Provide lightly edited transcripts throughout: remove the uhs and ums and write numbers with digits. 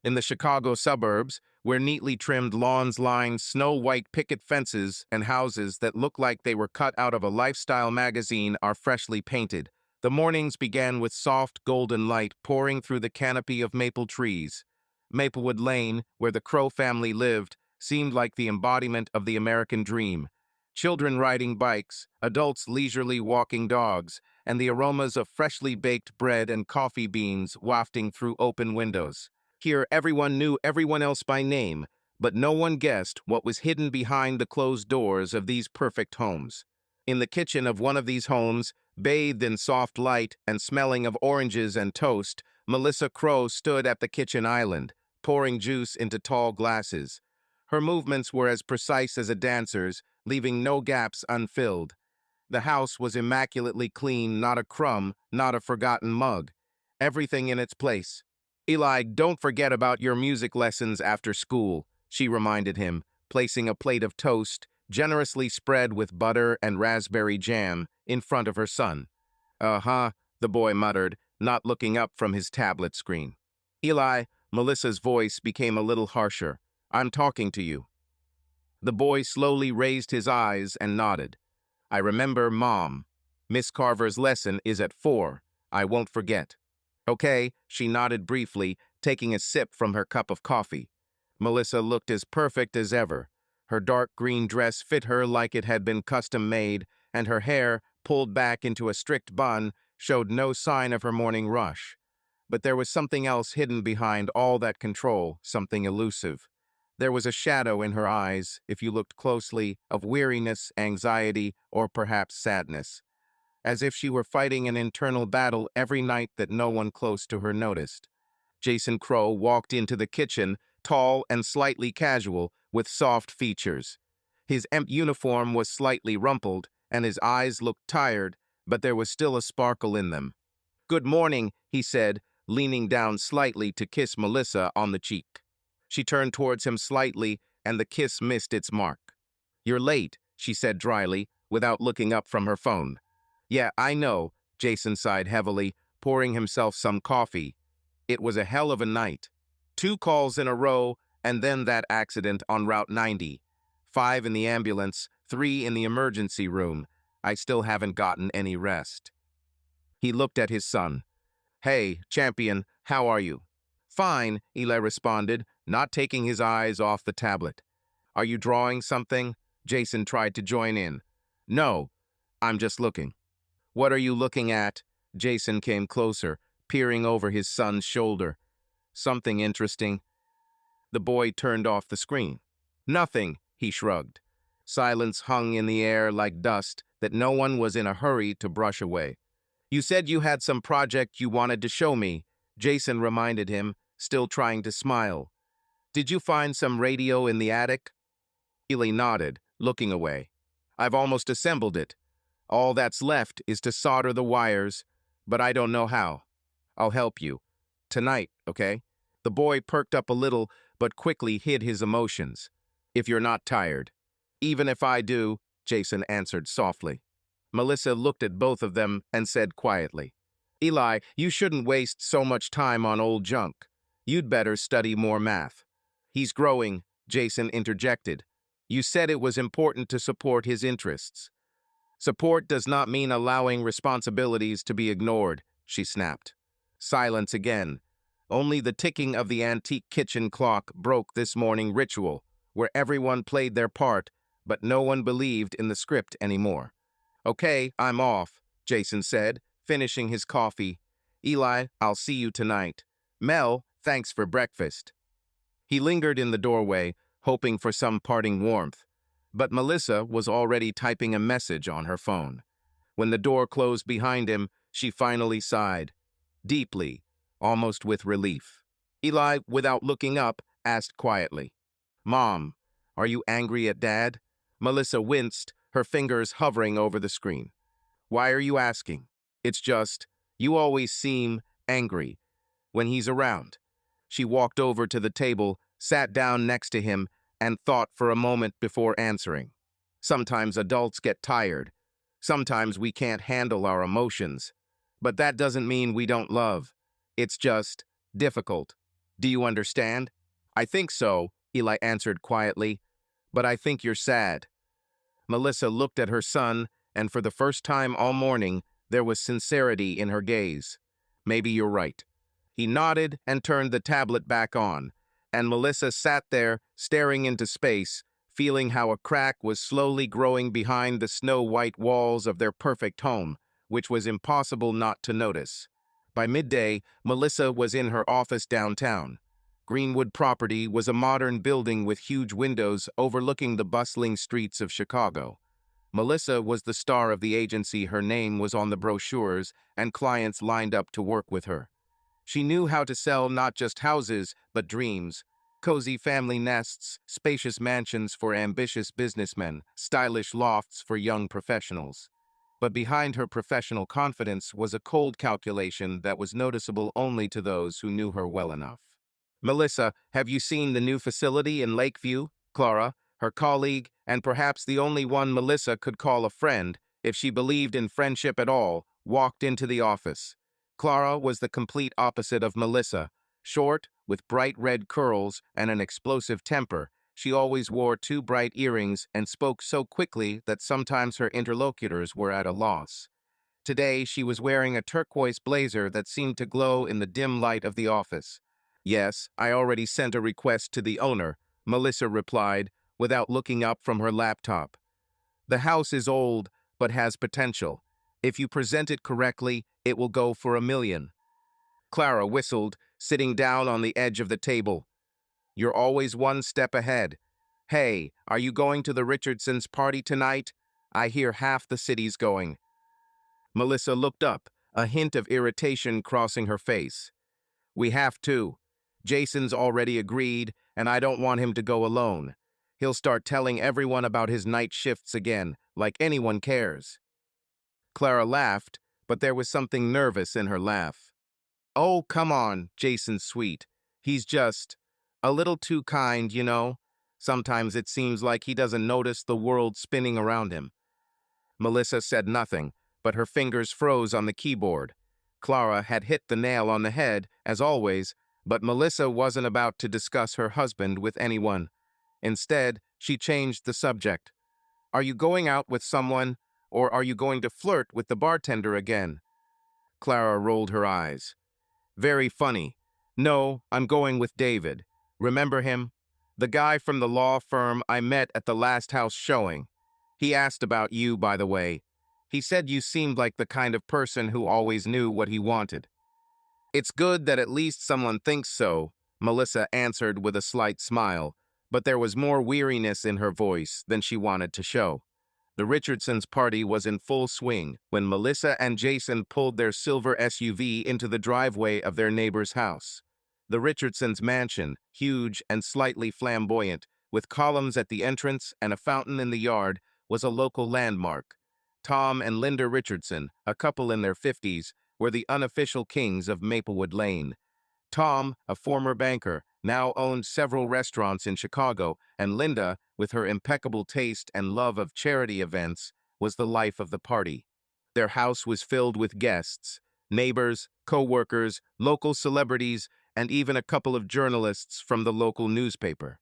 In the Chicago suburbs, where neatly trimmed lawns line snow-white picket fences and houses that look like they were cut out of a lifestyle magazine are freshly painted, the mornings began with soft golden light pouring through the canopy of maple trees. Maplewood Lane, where the Crow family lived, seemed like the embodiment of the American dream. Children riding bikes, adults leisurely walking dogs, and the aromas of freshly baked bread and coffee beans wafting through open windows. Here, everyone knew everyone else by name, but no one guessed what was hidden behind the closed doors of these perfect homes. In the kitchen of one of these homes, bathed in soft light and smelling of oranges and toast, Melissa Crow stood at the kitchen island, pouring juice into tall glasses. Her movements were as precise as a dancer's, leaving no gaps unfilled. The house was immaculately clean, not a crumb, not a forgotten mug. Everything in its place. "Eli, don't forget about your music lessons after school," she reminded him, placing a plate of toast, generously spread with butter and raspberry jam, in front of her son. "Uh-huh," the boy muttered, not looking up from his tablet screen. "Eli," Melissa's voice became a little harsher. "I'm talking to you." The boy slowly raised his eyes and nodded. "I remember, Mom. Miss Carver's lesson is at 4. I won't forget." "Okay," she nodded briefly, taking a sip from her cup of coffee. Melissa looked as perfect as ever. Her dark green dress fit her like it had been custom-made, and her hair, pulled back into a strict bun, showed no sign of her morning rush. But there was something else hidden behind all that control, something elusive. There was a shadow in her eyes, if you looked closely, of weariness, anxiety, or perhaps sadness, as if she were fighting an internal battle every night that no one close to her noticed. Jason Crow walked into the kitchen, tall and slightly casual, with soft features. His uniform was slightly rumpled, and his eyes looked tired, but there was still a sparkle in them. "Good morning," he said, leaning down slightly to kiss Melissa on the cheek. She turned towards him slightly, and the kiss missed its mark. "You're late," she said dryly, without looking up from her phone. "Yeah, I know," Jason sighed heavily, pouring himself some coffee. "It was a hell of a night. 2 calls in a row, and then that accident on Route 90. 5 in the ambulance, 3 in the emergency room. I still haven't gotten any rest." He looked at his son. "Hey, champion, how are you?" "Fine," Eli responded, not taking his eyes off the tablet. "Are you drawing something?" Jason tried to join in. "No, I'm just looking." "What are you looking at?" Jason came closer, peering over his son's shoulder. "Something interesting." The boy turned off the screen. "Nothing," he shrugged. Silence hung in the air like dust that no one was in a hurry to brush away. "You said you had some project you wanted to show me," Jason reminded him, still trying to smile. "Did you find some radio in the attic?" Eli nodded, looking away. "I've almost assembled it. All that's left is to solder the wires, but I don't know how. I'll help you. Tonight, okay?" The boy perked up a little, but quickly hid his emotions. "If you're not tired." "Even if I do," Jason answered softly. Melissa looked at both of them and said quietly, "Eli, you shouldn't waste so much time on old junk. You'd better study more math." "He's growing," Jason interjected. "You said it was important to support his interests." "Support does not mean allowing responsibilities to be ignored," she snapped. Silence again. Only the ticking of the antique kitchen clock broke this morning ritual, where everyone played their part, but no one believed in the script anymore. "Okay, I'm off," Jason said, finishing his coffee. "Eli, I'll see you tonight. Mel, thanks for breakfast." He lingered in the doorway, hoping for some parting warmth, but Melissa was already typing a message on her phone. When the door closed behind him, she finally sighed, deeply, almost with relief. Eli, without looking up, asked quietly, "Mom, are you angry at Dad?" Melissa winced, her fingers hovering over the screen. "Why are you asking?" "It's just, you always seem angry when he's around." She walked over to the table, sat down next to him, and thought for a moment before answering. "Sometimes adults get tired. Sometimes we can't handle our emotions. But that doesn't mean we don't love. It's just difficult." Do you understand? I think so, Eli answered quietly, but I think you're sad. Melissa looked at her son, and for the first time all morning, there was sincerity in her gaze. Maybe you're right. He nodded and turned the tablet back on, and Melissa sat there, staring into space, feeling how a crack was slowly growing behind the snow-white walls of their perfect home, which was impossible not to notice. By midday, Melissa was in her office downtown. Greenwood Property was a modern building with huge windows overlooking the bustling streets of Chicago. Melissa was the star of the agency. Her name was on the brochures, and clients lined up to work with her. She knew how to sell not just houses, but dreams. Cozy family nests, spacious mansions for ambitious businessmen, stylish lofts for young professionals. But behind her professional confidence was a cold calculation that was noticeable only to those who knew her well enough. Melissa, have you seen the new facility in Lakeview? Clara, her colleague, and perhaps the only one Melissa could call a friend, if she believed in friendship at all, walked into the office. Clara was the complete opposite of Melissa. Short, with bright red curls and an explosive temper, she always wore two bright earrings and spoke so quickly that sometimes her interlocutors were at a loss. Today, she was wearing a turquoise blazer that seemed to glow in the dim light of the office. Yes, I already sent a request to the owner, Melissa replied, without looking up from her laptop. The house is old, but has potential. If you present it correctly, it will go for $1 million. Clara whistled, sitting down on the edge of the table. You're always one step ahead. Hey, are you going to the Richardsons' party tonight? I hear half the city's going. Melissa looked up, a hint of irritation crossing her face. We have to. Jason's already agreed, and I don't want him to go alone. He'll start telling everyone about his night shifts again, like anyone cares. Clara laughed, but there was something nervous in her laugh. Oh, come on, Jason's sweet. He's just a little too kind, you know. Sometimes it seems like he doesn't notice the world spinning around him. Melissa said nothing, but her fingers froze on the keyboard. Clara had hit the nail on the head, as always, but Melissa wasn't about to discuss her husband with anyone. Instead, she changed the subject. Are you going out with someone, or are you going to flirt with the bartender again? Clara rolled her eyes. Very funny. No, I'm going with David. Remember him? The guy from the law firm I met at the last house showing. He asked about you, by the way. He said you seemed like the kind of person who always knew what he wanted. It's good that at least someone thinks so, Melissa answered with a slight smile, but there was more weariness in her voice than she wanted to show. The Richardsons' party was in full swing when Melissa and Jason pulled their silver SUV into the driveway of their neighbor's house. The Richardsons' mansion, huge and slightly flamboyant, with columns at the entrance and a fountain in the yard, was a local landmark. Tom and Linda Richardson, a couple in their 50s, were the unofficial kings of Maplewood Lane. Tom, a former banker, now owned several restaurants in Chicago, and Linda, with her impeccable taste and love of charity events, was the life of the party. Their house was filled with guests, neighbors, co-workers, local celebrities, and even a couple of journalists from the local newspaper.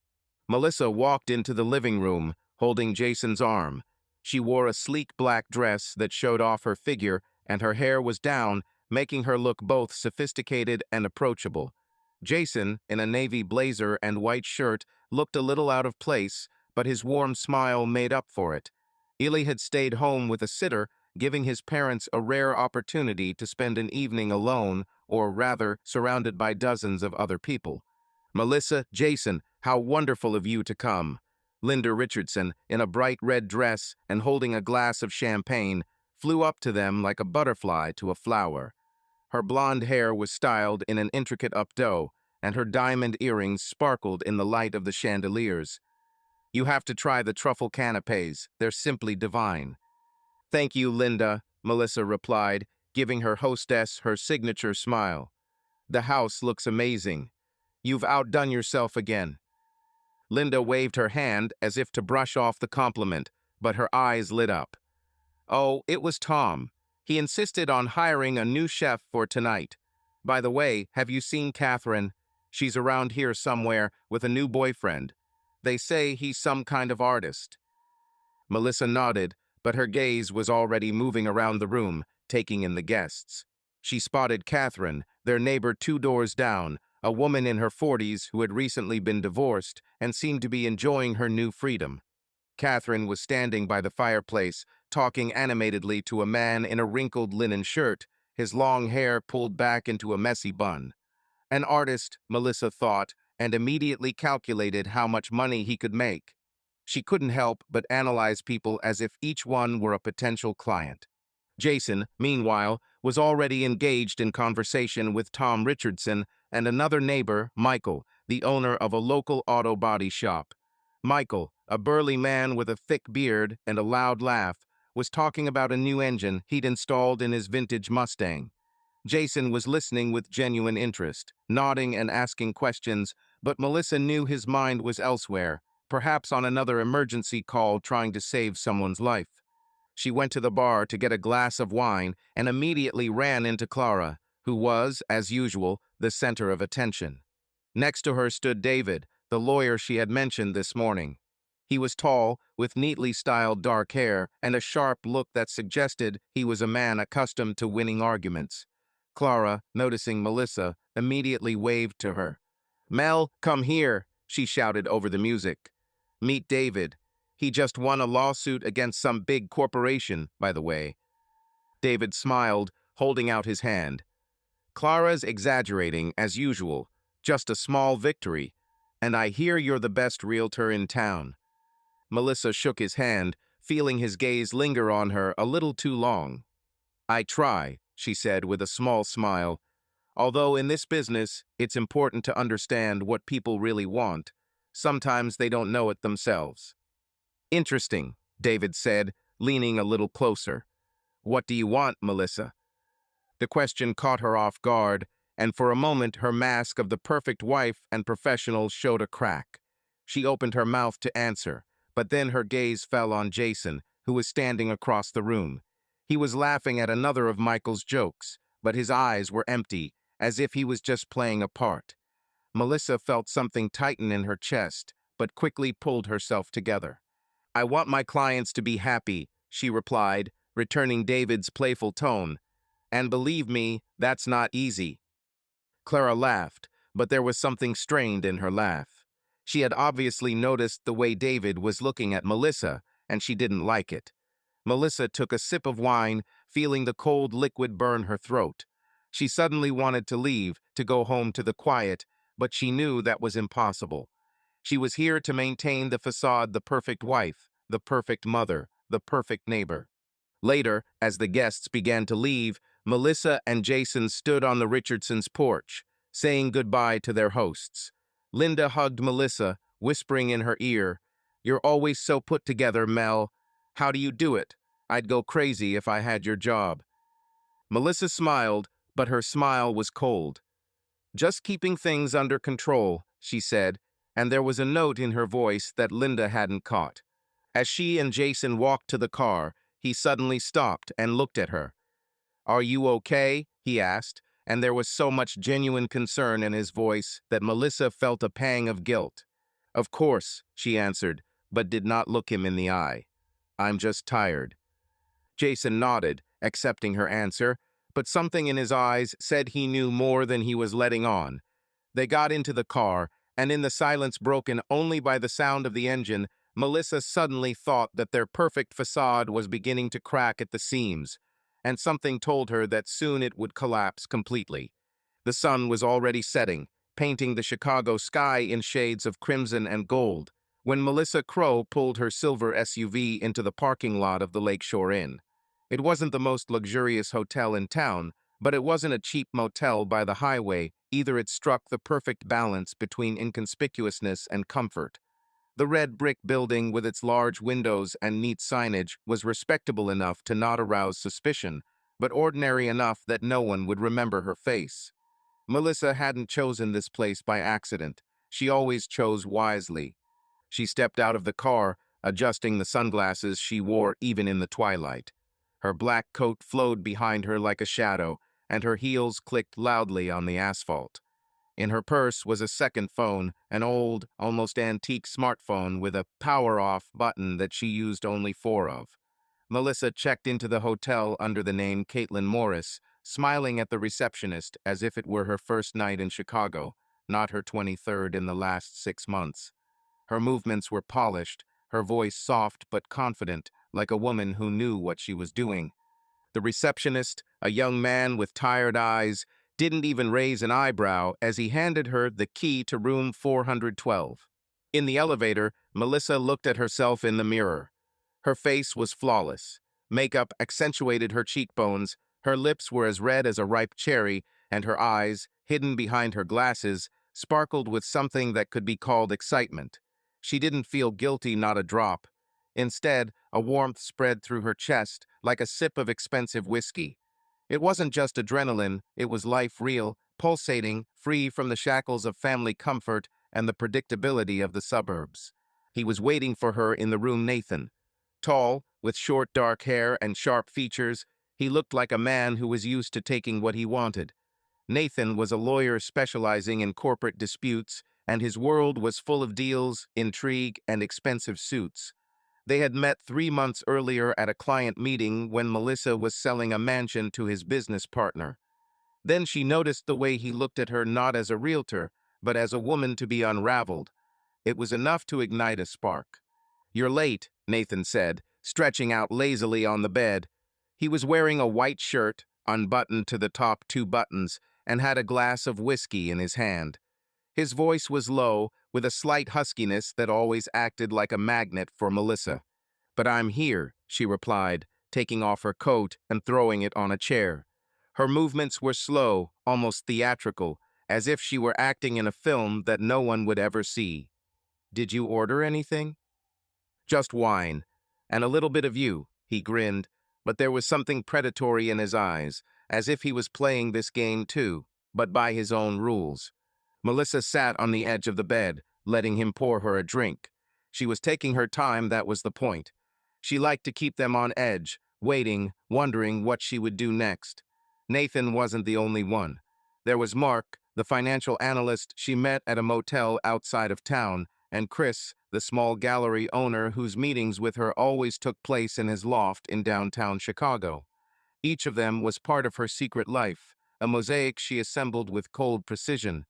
Melissa walked into the living room, holding Jason's arm. She wore a sleek black dress that showed off her figure, and her hair was down, making her look both sophisticated and approachable. Jason, in a navy blazer and white shirt, looked a little out of place, but his warm smile made up for it. Ely had stayed home with a sitter, giving his parents a rare opportunity to spend an evening alone, or rather, surrounded by dozens of other people. Melissa, Jason, how wonderful of you to come. Linda Richardson, in a bright red dress and holding a glass of champagne, flew up to them like a butterfly to a flower. Her blonde hair was styled in an intricate updo, and her diamond earrings sparkled in the light of the chandeliers. You have to try the truffle canapes. They're simply divine. Thank you, Linda, Melissa replied, giving her hostess her signature smile. The house looks amazing. You've outdone yourself again. Linda waved her hand as if to brush off the compliment, but her eyes lit up. Oh, it was Tom. He insisted on hiring a new chef for tonight. By the way, have you seen Catherine? She's around here somewhere with a new boyfriend. They say he's some kind of artist." Melissa nodded, but her gaze was already moving around the room, taking in the guests. She spotted Catherine, their neighbor 2 doors down, a woman in her 40s who had recently been divorced and seemed to be enjoying her new freedom. Catherine was standing by the fireplace, talking animatedly to a man in a wrinkled linen shirt, his long hair pulled back into a messy bun. An artist, Melissa thought, and immediately calculated how much money he could make. She couldn't help but analyze people as if each one were a potential client. Jason, meanwhile, was already engaged in conversation with Tom Richardson and another neighbor, Michael, the owner of a local auto body shop. Michael, a burly man with a thick beard and a loud laugh, was talking about a new engine he'd installed in his vintage Mustang. Jason was listening with genuine interest, nodding and asking questions, but Melissa knew his mind was elsewhere, perhaps on another emergency call trying to save someone's life. She went to the bar to get a glass of wine and immediately ran into Clara, who was, as usual, the center of attention. Next to her stood David, the lawyer she had mentioned this morning. He was tall, with neatly styled dark hair and a sharp look that suggested he was a man accustomed to winning arguments. Clara, noticing Melissa, immediately waved to her. "Mel, come here," she shouted over the music. "Meet David. He just won a lawsuit against some big corporation, by the way." David smiled, holding out his hand. "Clara's exaggerating, as usual. Just a small victory. And I hear you're the best realtor in town." Melissa shook his hand, feeling his gaze linger on her a little too long. "I try," she said with a small smile. "Although in this business, it's important to understand what people really want. Sometimes they don't know it themselves." "Interesting," David said, leaning a little closer. "What do you want, Melissa?" The question caught her off guard, and for a moment her mask of the perfect wife and professional showed a crack. She opened her mouth to answer, but then her gaze fell on Jason, who was standing across the room. He was laughing at another of Michael's jokes, but his eyes were empty, as if he was just playing a part. Melissa felt something tighten in her chest, but quickly pulled herself together. "I want my clients to be happy," she replied, returning David's playful tone. "And believe me, that's not easy." Clara laughed, but there was something strained in her laugh. She had obviously noticed the way David was looking at Melissa, and she didn't like it. Melissa took a sip of wine, feeling the cold liquid burn her throat. She suddenly wanted to leave, to go home to the quiet, but she knew that was impossible. She was here to maintain the facade, the perfect wife, the perfect mother, the perfect neighbor. Later, as the guests began to leave, Melissa and Jason stood on the Richardsons' porch, saying goodbye to their hosts. Linda hugged Melissa, whispering in her ear, "You're always so put together, Mel. How do you do it? I'd go crazy if I had your job." Melissa smiled, but her smile was cold. "Just keeping things under control," she said, and there was a note in her voice that Linda hadn't caught. As she and Jason walked to the car, he suddenly stopped and looked at her. "Are you okay?" he asked, and there was so much genuine concern in his voice that Melissa felt a pang of guilt. "Of course," she answered, but did not look him in the eye. "I'm just tired." Jason nodded, accepting her answer, but something in his eyes said he knew more than he was letting on. They got into the car, and in the silence broken only by the sound of the engine, Melissa suddenly thought that their perfect facade was beginning to crack at the seams, and something told her that soon it would collapse completely. The sun was already setting, painting the Chicago sky in shades of crimson and gold, when Melissa Crow pulled her silver SUV into the parking lot of the Lakeshore Inn. It wasn't the most luxurious hotel in town, but it wasn't a cheap motel by the highway either. It struck the perfect balance between inconspicuousness and comfort. The red brick building with its large windows and neat signage was respectable enough to not arouse suspicion, but ordinary enough that no one would remember her face. Melissa hadn't chosen this place by accident. She always chose wisely. She stepped out of the car, adjusting the sunglasses she wore even in the twilight. Her black coat flowed behind her like a shadow, and her heels clicked loudly on the asphalt. In her purse was a second phone, an old, almost antique smartphone with a power-off button that she used only four of. Melissa checked into the hotel under the name Caitlin Morris, smiling at the receptionist as if it were her first night in Chicago, not her 23rd in the last 6 months. Her movements were polished, her voice soft but confident, like a woman who knew what she was doing. The receptionist, a young man with tired eyes, didn't even raise an eyebrow as he handed her the key to room 412. In the elevator, Melissa looked at herself in the mirror. Her face was flawless. Makeup accentuated her cheekbones, her lips were as red as a ripe cherry, and her eyes, hidden behind her glasses, sparkled with something that could be called excitement. She didn't feel guilty, not a drop. Instead, a warmth spread through her chest, like a sip of expensive whiskey. It wasn't just adrenaline, it was life real, pulsating, free from the shackles of family comfort and the predictability of the suburbs. He was waiting for her in the room. Nathan. Tall, with short dark hair and sharp features, he looked like a man who was used to taking what he wanted. Nathan was a lawyer specializing in corporate disputes, and his world was full of deals, intrigue, and expensive suits. They had met 3 months earlier at a client meeting when Melissa was selling a mansion to his business partner. Then she noticed the way he looked at her not as a realtor, but as a woman to be unraveled. It was enough to ignite a spark. "You're late," Nathan said, stretching out lazily on the bed. He was wearing a white shirt, unbuttoned to the top two buttons, and had a glass of whiskey in his hand. His voice was low, with a slight huskiness that always acted like a magnet for Melissa. "But I'm here," she replied, taking off her coat and throwing it on a chair. Her movements were slow, almost theatrical, as if she were acting in a film that no one would ever see. "Did you order anything?" "Just wine. And a little bit of you," he grinned, but there was something predatory in his eyes, as if he was playing this game too, but by his own rules. Melissa sat on the edge of the bed, letting him pour her a drink. She was taking her time, that was the point. She liked to keep them on edge, waiting, wondering what she would do next. Nathan wasn't the only one. There was Mark, the financial analyst she met at a motel outside of town, and Chris, the small gallery owner whose meetings with her always took place in his loft in downtown Chicago. Each of them was part of her secret life, a mosaic she assembled with cold precision.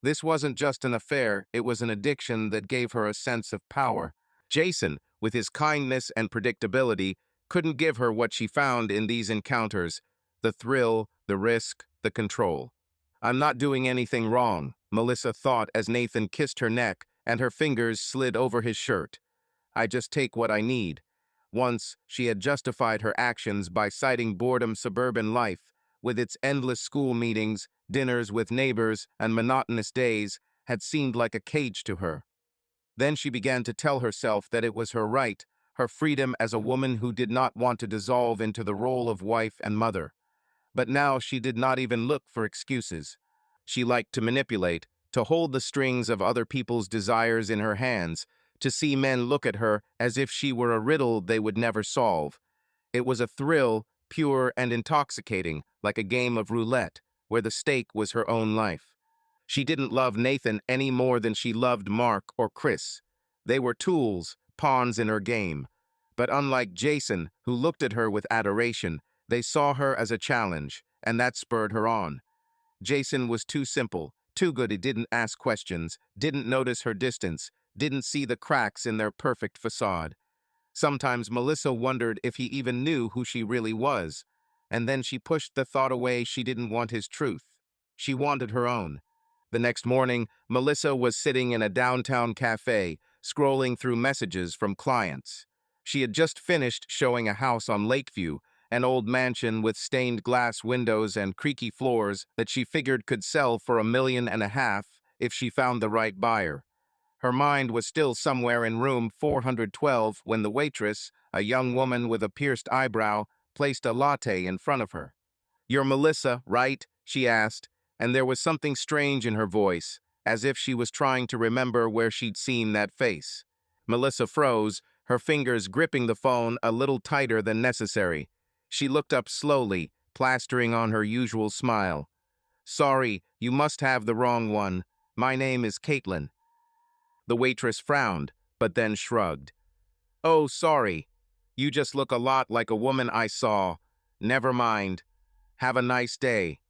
This wasn't just an affair, it was an addiction that gave her a sense of power. Jason, with his kindness and predictability, couldn't give her what she found in these encounters: the thrill, the risk, the control. "I'm not doing anything wrong," Melissa thought as Nathan kissed her neck and her fingers slid over his shirt. "I just take what I need." Once, she had justified her actions by citing boredom. Suburban life, with its endless school meetings, dinners with neighbors, and monotonous days, had seemed like a cage to her. Then she began to tell herself that it was her right, her freedom as a woman who did not want to dissolve into the role of wife and mother. But now she did not even look for excuses. She liked to manipulate, to hold the strings of other people's desires in her hands, to see men look at her as if she were a riddle they would never solve. It was a thrill, pure and intoxicating, like a game of roulette, where the stake was her own life. She didn't love Nathan any more than she loved Mark or Chris. They were tools, pawns in her game. But unlike Jason, who looked at her with adoration, they saw her as a challenge, and that spurred her on. Jason was too simple, too good. He didn't ask questions, didn't notice her distance, didn't see the cracks in their perfect facade. Sometimes Melissa wondered if he even knew who she really was, and then she pushed the thought away. She didn't want his truth. She wanted her own. The next morning, Melissa was sitting in a downtown cafe, scrolling through messages from clients. She had just finished showing a house on Lakeview, an old mansion with stained glass windows and creaky floors that she figured could sell for $1.5 million if she found the right buyer. Her mind was still somewhere in room 412 when the waitress, a young woman with a pierced eyebrow, placed a latte in front of her. "You're Melissa, right?" she asked, and there was something strange in her voice, as if she was trying to remember where she'd seen that face. Melissa froze, her fingers gripping the phone a little tighter than necessary. She looked up slowly, plastering on her usual smile. "Sorry, You must have the wrong one. My name is Caitlin." The waitress frowned, but then shrugged. "Oh, sorry. You just look a lot like a woman I saw. Never mind. Have a nice day."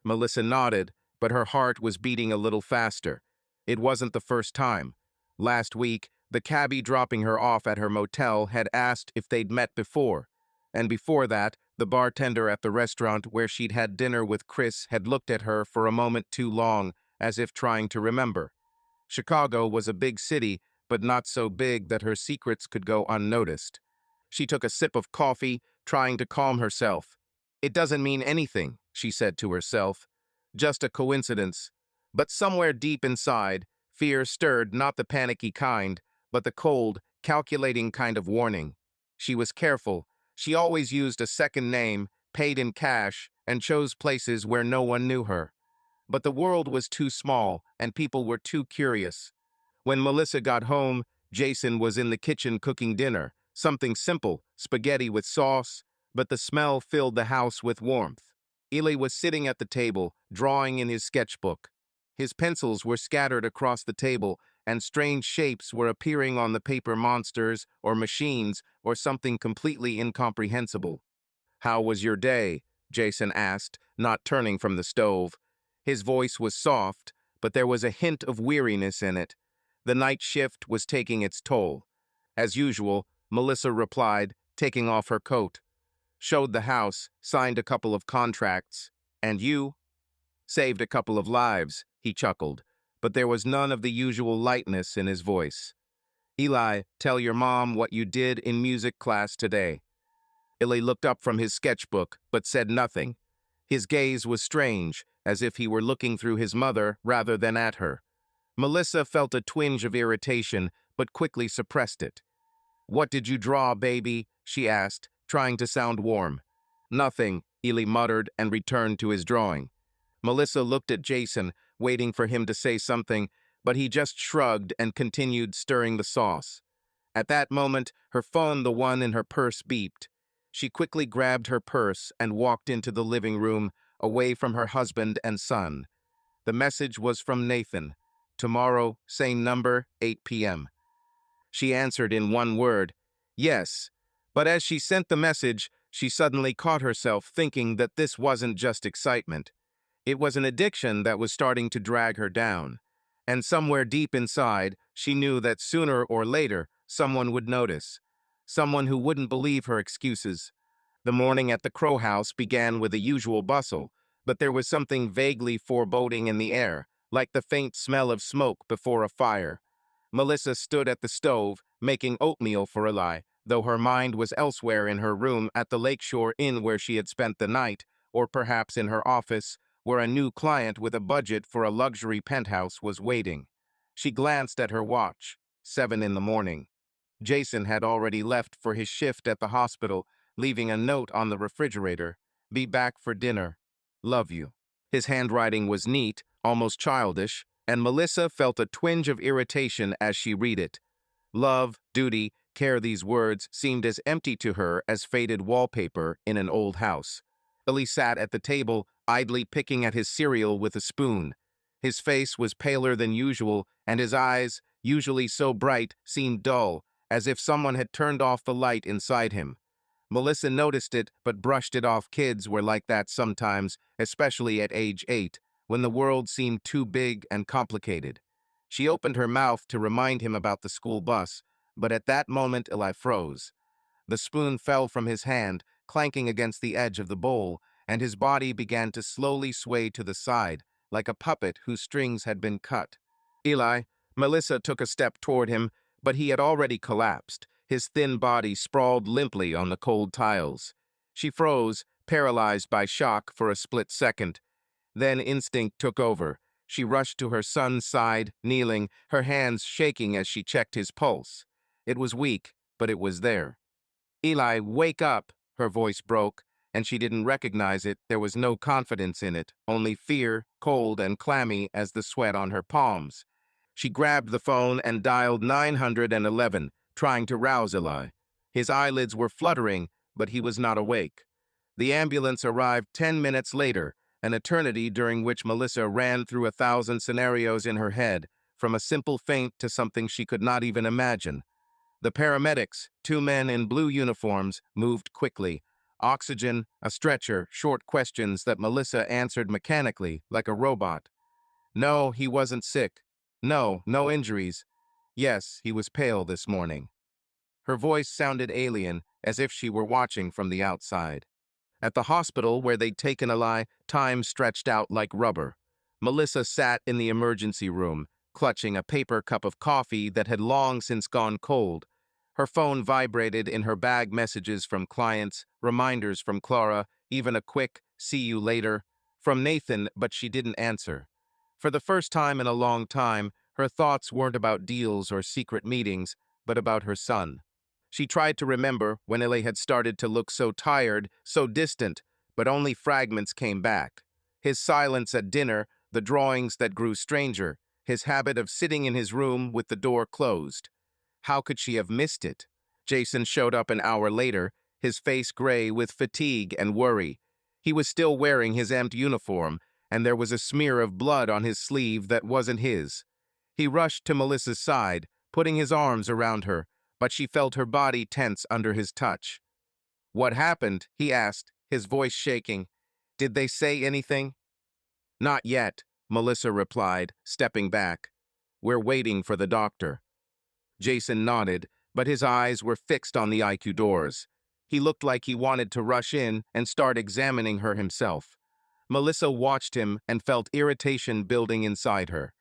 Melissa nodded, but her heart was beating a little faster. It wasn't the first time. Last week, the cabbie dropping her off at her motel had asked if they'd met before. And before that, the bartender at the restaurant where she'd had dinner with Chris had looked at her for a moment too long, as if trying to remember. Chicago was a big city, but not so big that her secrets could go unnoticed. She took a sip of coffee, trying to calm herself. "It doesn't mean anything," she said to herself. "Just a coincidence." But somewhere deep inside, fear stirred, not the panicky kind, but the cold, calculating kind of warning. She was careful. She always used a second name, paid in cash, and chose places where no one knew her. But the world was too small, and people were too curious. When Melissa got home, Jason was in the kitchen cooking dinner, something simple, spaghetti with sauce, but the smell filled the house with warmth. Eli was sitting at the table, drawing in his sketchbook. His pencils were scattered across the table, and strange shapes were appearing on the paper, monsters or machines or something completely incomprehensible. "How was your day?" Jason asked, not turning from the stove. His voice was soft, but there was a hint of weariness in it. The night shift was taking its toll. As usual, Melissa replied, taking off her coat. "Showed the house, signed a couple of contracts. And you?" "Saved a couple of lives," he chuckled, but there was none of the usual lightness in his voice. "Eli, tell your mom what you did in music class today." Eli looked up from his sketchbook, but said nothing. His gaze was strange, as if he were looking through his mother rather than at her. Melissa felt a twinge of irritation, but quickly suppressed it. "What did you draw, baby?" she asked, trying to sound warm. "Nothing," Eli muttered and returned to his drawing. Melissa looked at Jason, waiting for him to say something, but he just shrugged and continued stirring the sauce. At that moment, her phone, the one in her purse, beeped. She quickly grabbed her purse and walked into the living room, away from her husband and son. The message was from Nathan. "Tomorrow, same number, 8 p.m. She answered in one word, "Yes." But as she sent the message, she suddenly caught herself thinking that this wasn't just excitement. It was an addiction that was starting to drag her down. And somewhere deep inside, she knew that sooner or later, someone would notice. Someone who wouldn't believe her excuses. The morning at the Crow House began with the usual bustle, but there was something vaguely foreboding in the air, like the faint smell of smoke before a fire. Melissa stood at the stove, making oatmeal for Eli, though her mind was elsewhere, in her room at the Lakeshore Inn where she had spent the night, or perhaps in her office, where a new client with a budget for a luxury penthouse was waiting. She glanced at her watch, 7 in the morning. Jason had already left for his shift at the hospital, leaving a note on the refrigerator. "Be back for dinner. Love you." His handwriting was neat, almost childish, and Melissa felt a twinge of irritation as she read it. Love, duty, care, these words seemed as empty to her as faded wallpaper in an old house. Billy sat at the table, idly picking at his cereal with a spoon. His face was paler than usual, and his eyes, usually so bright, seemed dull, as if someone had turned off the light inside him. Melissa noticed it, but brushed it off. Kids were like that sometimes, especially at age 8, when the world seemed too big and complicated. She opened her mouth to remind him about the school bus, but at that moment Eli froze. The spoon fell from his hand, clanking against the edge of the bowl, and his body began to slowly sway to the side, like a puppet whose strings had been cut. "Eli," Melissa took a step toward him, but he had already collapsed, his thin body sprawled limply on the cold tiles. She froze, paralyzed by shock for a split second. Then instinct took over. She rushed to her son's side, kneeling, her hands shaking as she checked his pulse. It was weak, but it was there. "Eli, wake up!" Her voice broke, and she didn't recognize it. There was no confidence in it, only fear, cold and clammy as the sweat on her palms. She grabbed the phone and dialed 911, trying to rouse Eli. His eyelids were fluttering, but he was not awake. The ambulance arrived 10 minutes later, an eternity during which Melissa ran through 1,000 scenarios in her head, from a simple faint to something she could not even imagine. The paramedics, two men in blue uniforms, moved quickly. Oxygen, a stretcher, short questions that Melissa answered mechanically, like a robot. No, he wasn't sick. No, no injuries. Yes, he was pale this morning. Her voice sounded alien, as if she were watching from the outside. At the hospital where they'd taken Eli, time stretched out like rubber. Melissa sat in the emergency room, clutching a paper cup of coffee that had long since gone cold. Her phone vibrated in her bag, messages from clients, reminders from Clara, even a quick, "see you later," from Nathan, but she didn't answer. For the first time in a long time, her thoughts weren't about deals or secret meetings, but about her son. She tried to remember when Illy had started to look so tired, so distant, but only fragments came back. His silence at dinner, the drawings that grew stranger, his habit of sitting in his room with the door closed. How could she have missed it? Jason showed up an hour later, his face gray with fatigue and worry. He was still wearing his empty uniform, and there was a smear of blood on his sleeve that wasn't his. He rushed to Melissa's side, putting his arms around her, but she felt her body tense under his touch. "What happened?" he asked, his voice shaking. "Did they say anything?" "Not yet," Melissa replied, stepping back. "We're waiting for the doctor." Jason nodded, but his eyes were fixed on the IQ doors. He looked like he wanted to rush in and start examining her himself. Melissa watched him and felt irritation building inside her.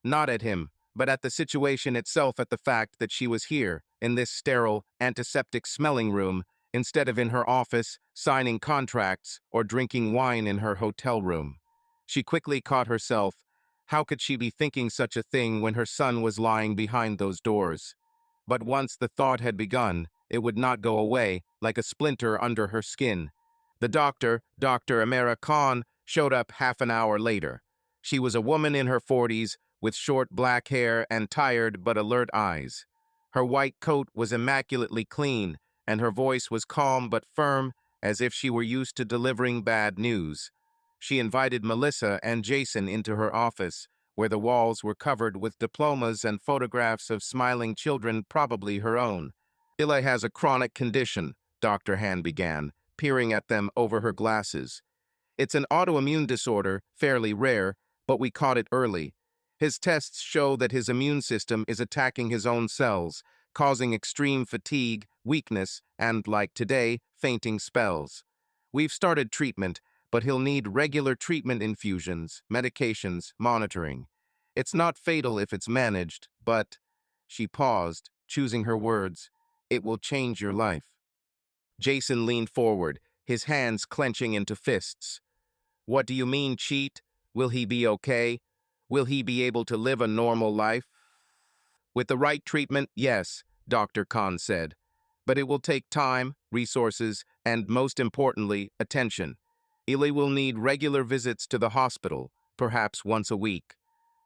Not at him, but at the situation itself, at the fact that she was here, in this sterile, antiseptic-smelling room, instead of in her office, signing contracts, or drinking wine in her hotel room. She quickly caught herself. How could she be thinking such a thing when her son was lying behind those doors? But once the thought had begun, it would not go away, like a splinter under her skin. The doctor, Dr. Amara Khan, showed up half an hour later. She was a woman in her 40s, with short black hair and tired but alert eyes. Her white coat was immaculately clean, and her voice was calm but firm, as if she were used to delivering bad news. She invited Melissa and Jason into her office, where the walls were covered with diplomas and photographs of smiling children, probably her own. "Illa has a chronic condition," Dr. Han began, peering at them over her glasses. "It's an autoimmune disorder, fairly rare, but we caught it early. His tests show that his immune system is attacking his own cells, causing extreme fatigue, weakness, and, like today, fainting spells. We've started treatment, but he'll need regular treatment infusions, medications, monitoring. It's not fatal if it's managed, but—" She paused, choosing her words. "It will change your life." Jason leaned forward, his hands clenching into fists. "What do you mean, cheat? Will he be okay? Will he be able to live a normal life?" "With the right treatment, yes," Dr. Khan said. "But it will take time, resources, and, most importantly, attention. Ili will need regular visits to the hospital, perhaps once a week.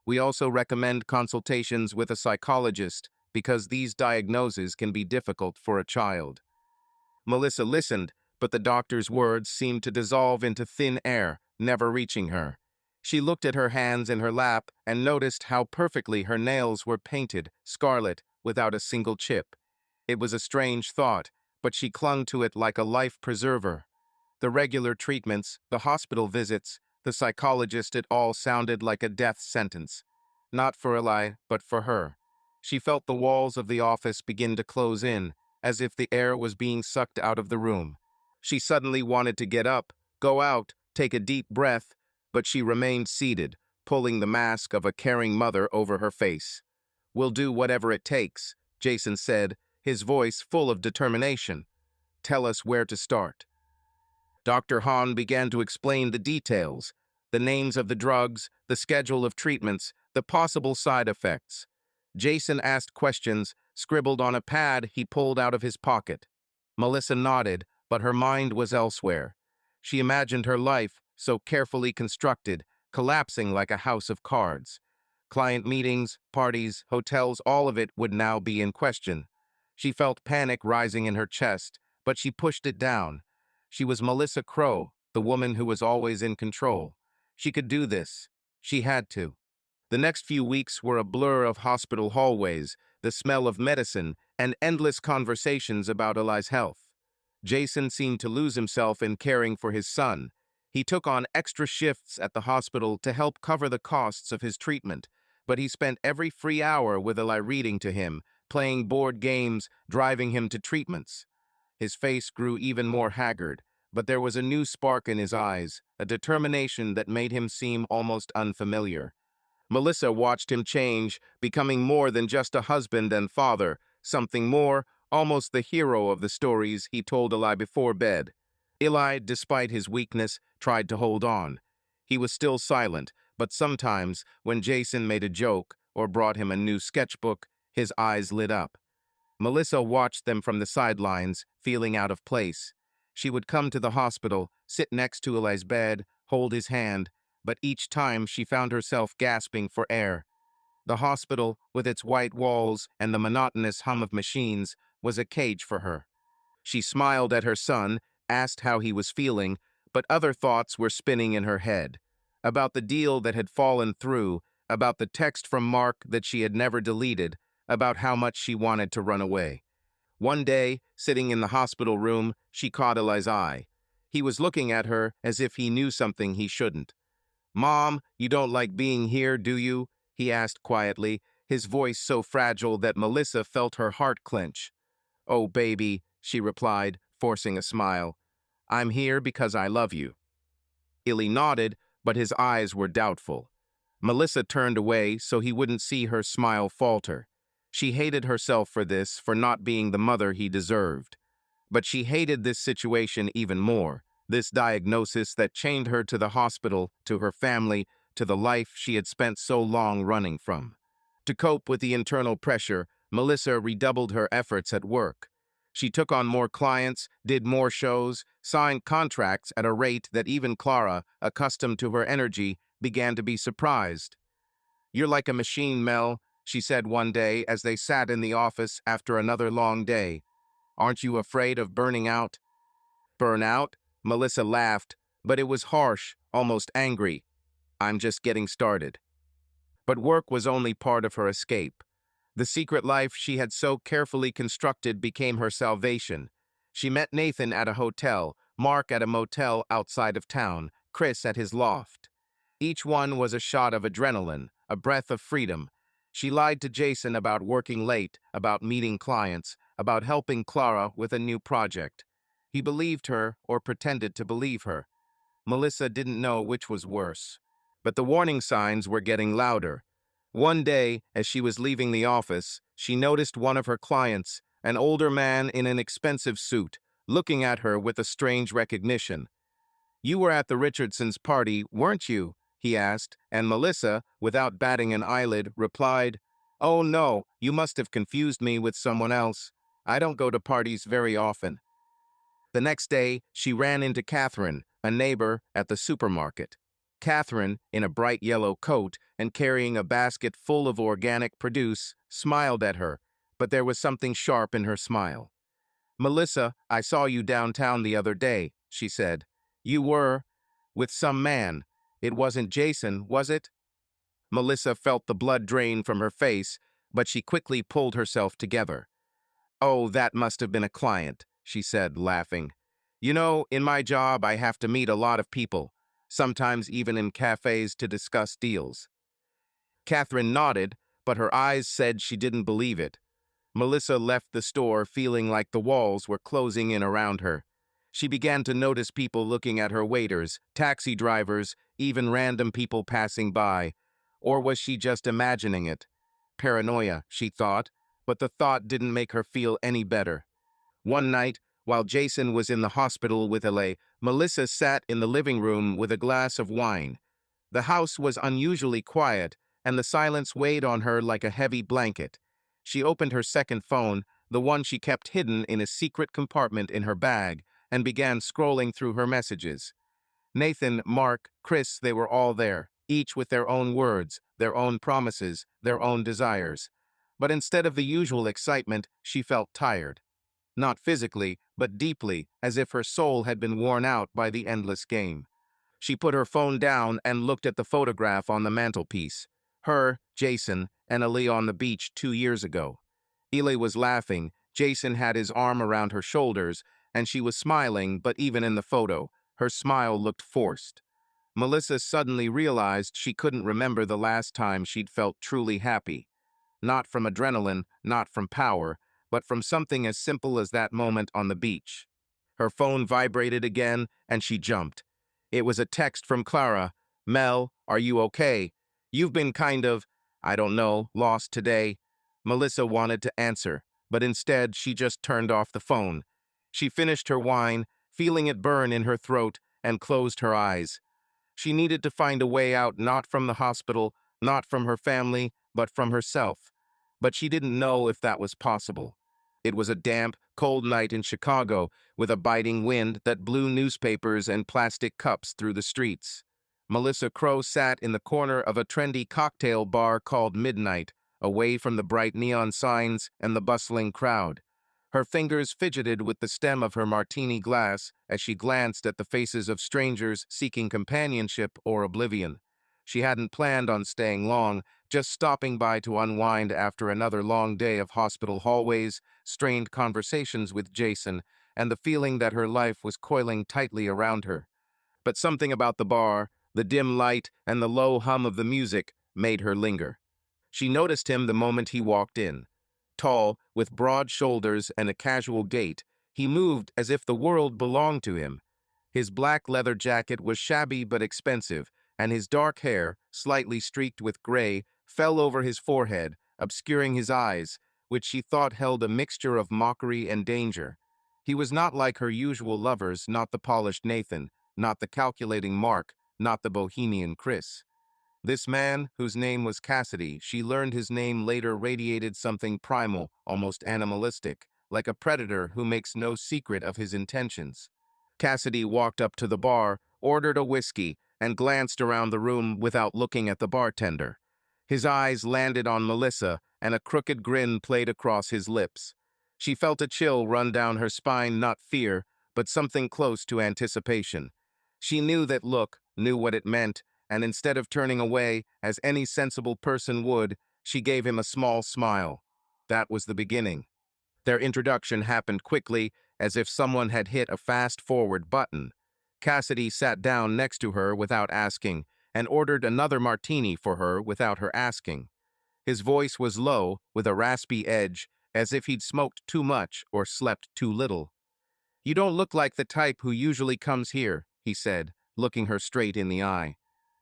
We also recommend consultations with a psychologist because these diagnoses can be difficult for a child." Melissa listened, but the doctor's words seemed to dissolve into thin air, never reaching her. She looked at her hands in her lap and noticed how perfectly her nails were painted, scarlet, without a single chip. It was a strange thought, but she clung to it like a life preserver. The regular treatments, the hospital visits, the psychologist, it all sounded like a death sentence. Not for Eli, but for her. She felt the walls of the office begin to close in, as if the air was being sucked out of the room. She suddenly wanted to get up, go out, take a deep breath, but she remained seated, pulling the mask of a caring mother over her face. "We'll do whatever it takes," Jason said, his voice full of determination. "Tell us where to start." Dr. Han began to explain the details, the names of the drugs, the schedule of treatments, the possible side effects. Jason asked questions, scribbled on a pad he pulled out of his pocket. Melissa nodded, but her mind was elsewhere. She imagined her life, so carefully constructed, collapsing like a house of cards. Client meetings, parties, hotels, all of it would now be in question. She felt panic rising in her chest, but she pushed it down. She was Melissa Crow, the woman who was always in control. She could do this. She had to. The next few weeks were a blur of hospital hallways, the smell of medicine, and endless conversations about Eli's health. Jason seemed to lose himself in caring for his son. He took on extra shifts at the hospital to help cover the costs of his treatment, but he spent every free hour with Eli reading to him, playing board games, driving him to treatments. His face grew even more haggard, but there was a new spark in his eyes, a determination that made him seem almost unfamiliar. Melissa watched him change, becoming more than just a husband and father, something more, almost the hero of the stories he told Eli before bed. Eli, despite his weakness, tried to hold on. He was still silent, but sometimes, when Jason made a joke or brought him a new sketchbook, his eyes lit up. Melissa watched them from the sidelines, feeling out of place. She would come to the hospital, sit next to Eli's bed, hold his hand, but each time she found herself gasping for air. The hospital, with its white walls and the monotonous hum of machines, was a cage for her. She smiled at her son, asked how he was feeling, but other thoughts were spinning in her head. About the deal that had fallen through, about the text from Mark that she had never deleted, about how much she wanted to run away. One day, sitting in the hospital room, she caught Eli's eye. He was looking at her as if he knew something he shouldn't. "Mom, you don't like being here, do you?" he asked quietly, his voice so fragile that Melissa felt her heart clench. "Oh, baby," she replied, forcing a smile. "I'm here because I love you." Illy nodded, but his eyes were doubtful. Melissa turned away so he wouldn't see her smile falter. She hated herself for this, for not being the mother he deserved. But she hated this situation even more, this diagnosis that chained her to the hospital, to her family, to the life she had spent so long running from. To cope with the internal pressure, Melissa redoubled her efforts at work. She took on more clients, did more shows, signed contracts at a rate that even Clara, accustomed to her energy, began to be surprised. "You're like a machine, Mel," she said one day as they sat in the office after another long day. "Aren't you afraid of burning out?" "Burn out?" Melissa laughed, but it was harsh, almost angry. "I'm just getting started." But work was only part of her escape. The secret life she had so carefully constructed became her salvation. She met Nathan at a hotel, Mark at a motel outside of town, Chris at his loft. Each one was a shot of adrenaline, a breath of freedom. She lied to Jason about working late, about meeting clients, about helping Clara with a new project. He believed her, or pretended to believe her. Melissa didn't know which was worse. But the warning signs were getting louder. One day, as she was leaving the office, she noticed one of her clients, an older man in an expensive suit, looking at her with a strange recognition. "You were at the Richardsons' party, weren't you?" he asked, and Melissa, without batting an eyelid, replied, "Oh no, you must have confused me with someone else. I don't go to parties very often." The next day, she ran into Catherine, a neighbor, at the supermarket. Catherine, in a bright yellow coat and carrying a basket full of organic produce, smiled at her, but there was something sharp in her smile. "Melissa, I saw you downtown the other day," she said. "You were with some man. It wasn't Jason, was it?" Melissa felt the blood drain from her face, but she quickly pulled herself together. "Oh, that must have been a client," she said, laughing. "You know, in my job, I have to meet a lot of people, sometimes even in cafes to discuss deals." Catherine nodded, but her eyes said she didn't believe it. Melissa left the store feeling like the walls were closing in around her. She began to notice people looking at her, waiters, taxi drivers, even random people passing by. Or was she just imagining it? Paranoia, she thought, but the thought didn't make her feel any better. One night, while Jason was in the hospital with Ele, Melissa sat in the living room with a glass of wine. The house was unusually quiet, and the silence weighed on her like a heavy blanket. She opened her second phone, the one she kept hidden in a secret compartment in her bag, and began scrolling through her messages. Nathan, Mark, Chris, they were all there, each with their own words, their own promises, their own desires. But instead of the usual excitement, she felt tired. Not physically, but deeply, as if her soul had been worn out by the endless game. She put her phone down and looked at the photograph on the mantelpiece. Her, Jason, and Ali on the beach 2 years ago. Ely was laughing. Jason had his arm around her shoulders, and she was smiling, but even in the photo, her smile looked forced. Melissa suddenly realized she couldn't remember the last time she'd felt truly happy. Not from adrenaline, not from power, but from something as simple as that moment on the beach. Her phone vibrated again, and she jumped. It was a text from Clara. "Mel, are you okay? You've been kind of, I don't know, lost today." Melissa wanted to answer, but instead she just turned off the phone. She finished her wine, feeling it burn in her throat, and closed her eyes. She needed to find a way out, not from the hospital, not from her family, but from herself. But she didn't know if that was possible. It was a damp, cold night in Chicago, with a biting wind that blew newspapers and plastic cups through the streets. Melissa Crow sat in the corner of a trendy cocktail bar called Midnight, away from the bright neon signs and the bustling crowd. Her fingers fidgeted with the stem of her martini glass as she glanced at the faces of strangers seeking companionship or oblivion. She hadn't planned on staying long, just stopping by to unwind after another long day of hospital hallways, strained conversations with Jason, and the feeling that her life was coiling tightly around her. But something about the bar, the dim light, and the low hum of the music made her linger. She noticed him the moment he walked in. Tall, with broad shoulders and a casual gait, he moved as if the world belonged to him. His black leather jacket was shabby but expensive, and his dark hair, slightly streaked with gray, fell over his forehead, obscuring his eyes, which she thought held a mixture of mockery and danger. He was not like her usual lovers, not the polished Nathan, not the calculating Mark, not the bohemian Chris. This man, whose name was Cassidy, she learned his name later, radiated something primal, almost animalistic, like a predator who makes no secret of his intentions. Cassidy walked up to the bar, ordered a whiskey, and glanced around the room without looking at the bartender. His eyes landed on Melissa, and a crooked grin played across his lips. She felt a chill run down her spine, not fear, but something close to anticipation. She knew that look, knew what it meant, and instead of turning away, as any sensible person would, she gave him a small smile. That was the beginning. Their introduction happened quickly, as if someone had hit a fast-forward button. Cassidy sat down next to her without asking, and ordered another martini for her without her asking. His voice was low, with a raspy edge, as if he'd smoked too much or slept too little. "You don't look like the type who usually comes here," he said, looking her straight in the eye.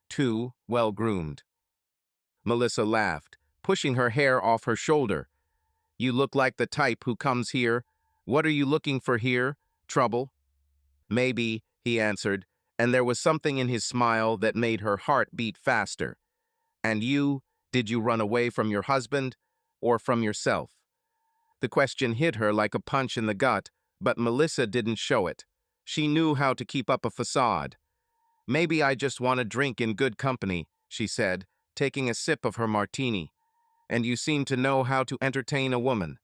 "Too well-groomed." Melissa laughed, pushing her hair off her shoulder. "You look like the type who comes here. What are you looking for here? Trouble?" "Maybe," he answered, and there was something in his smile that made her heart beat faster. "And you, did you run away from your husband or from yourself?" The question hit her like a punch in the gut, but Melissa didn't show it. She knew how to keep up a facade. "Maybe I just want to drink in good company," she said, taking a sip of her martini. "And you seem to know how to entertain a woman."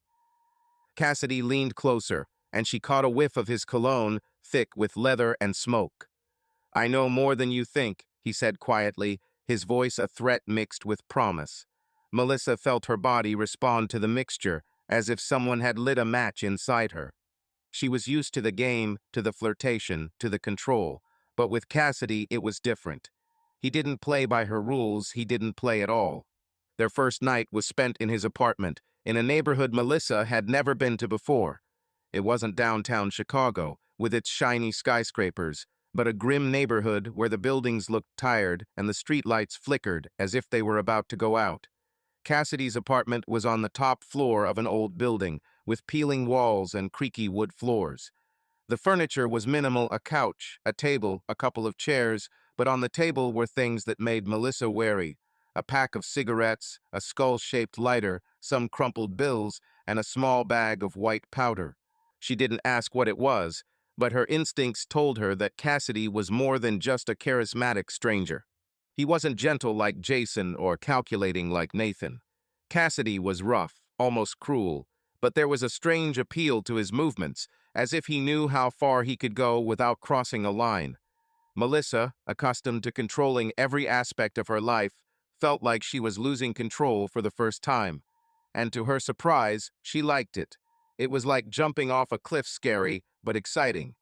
Cassidy leaned closer, and she caught a whiff of his cologne, thick with leather and smoke. "I know more than you think," he said quietly, his voice a threat mixed with promise. Melissa felt her body respond to the mixture, as if someone had lit a match inside her. She was used to the game, to the flirtation, to the control, but with Cassidy it was different. He didn't play by her rules, he didn't play at all. Their first night was spent in his apartment, in a neighborhood Melissa had never been to before. It wasn't downtown Chicago, with its shiny skyscrapers, but a grim neighborhood where the buildings looked tired and the streetlights flickered as if they were about to go out. Cassidy's apartment was on the top floor of an old building, with peeling walls and creaky wood floors. The furniture was minimal: a couch, a table, a couple of chairs, but on the table were things that made Melissa wary: a pack of cigarettes, a skull-shaped lighter, some crumpled bills, and a small bag of white powder. She didn't ask what it was, but her instincts told her that Cassidy was more than just a charismatic stranger. He wasn't gentle like Jason or calculating like Nathan. Cassidy was rough, almost cruel, but there was a strange appeal to his movements, as if he knew how far he could go without crossing a line. Melissa, accustomed to controlling every aspect of her life, felt like she was losing control for the first time. And to her surprise, she liked it. It was like jumping off a cliff, scary, but exciting.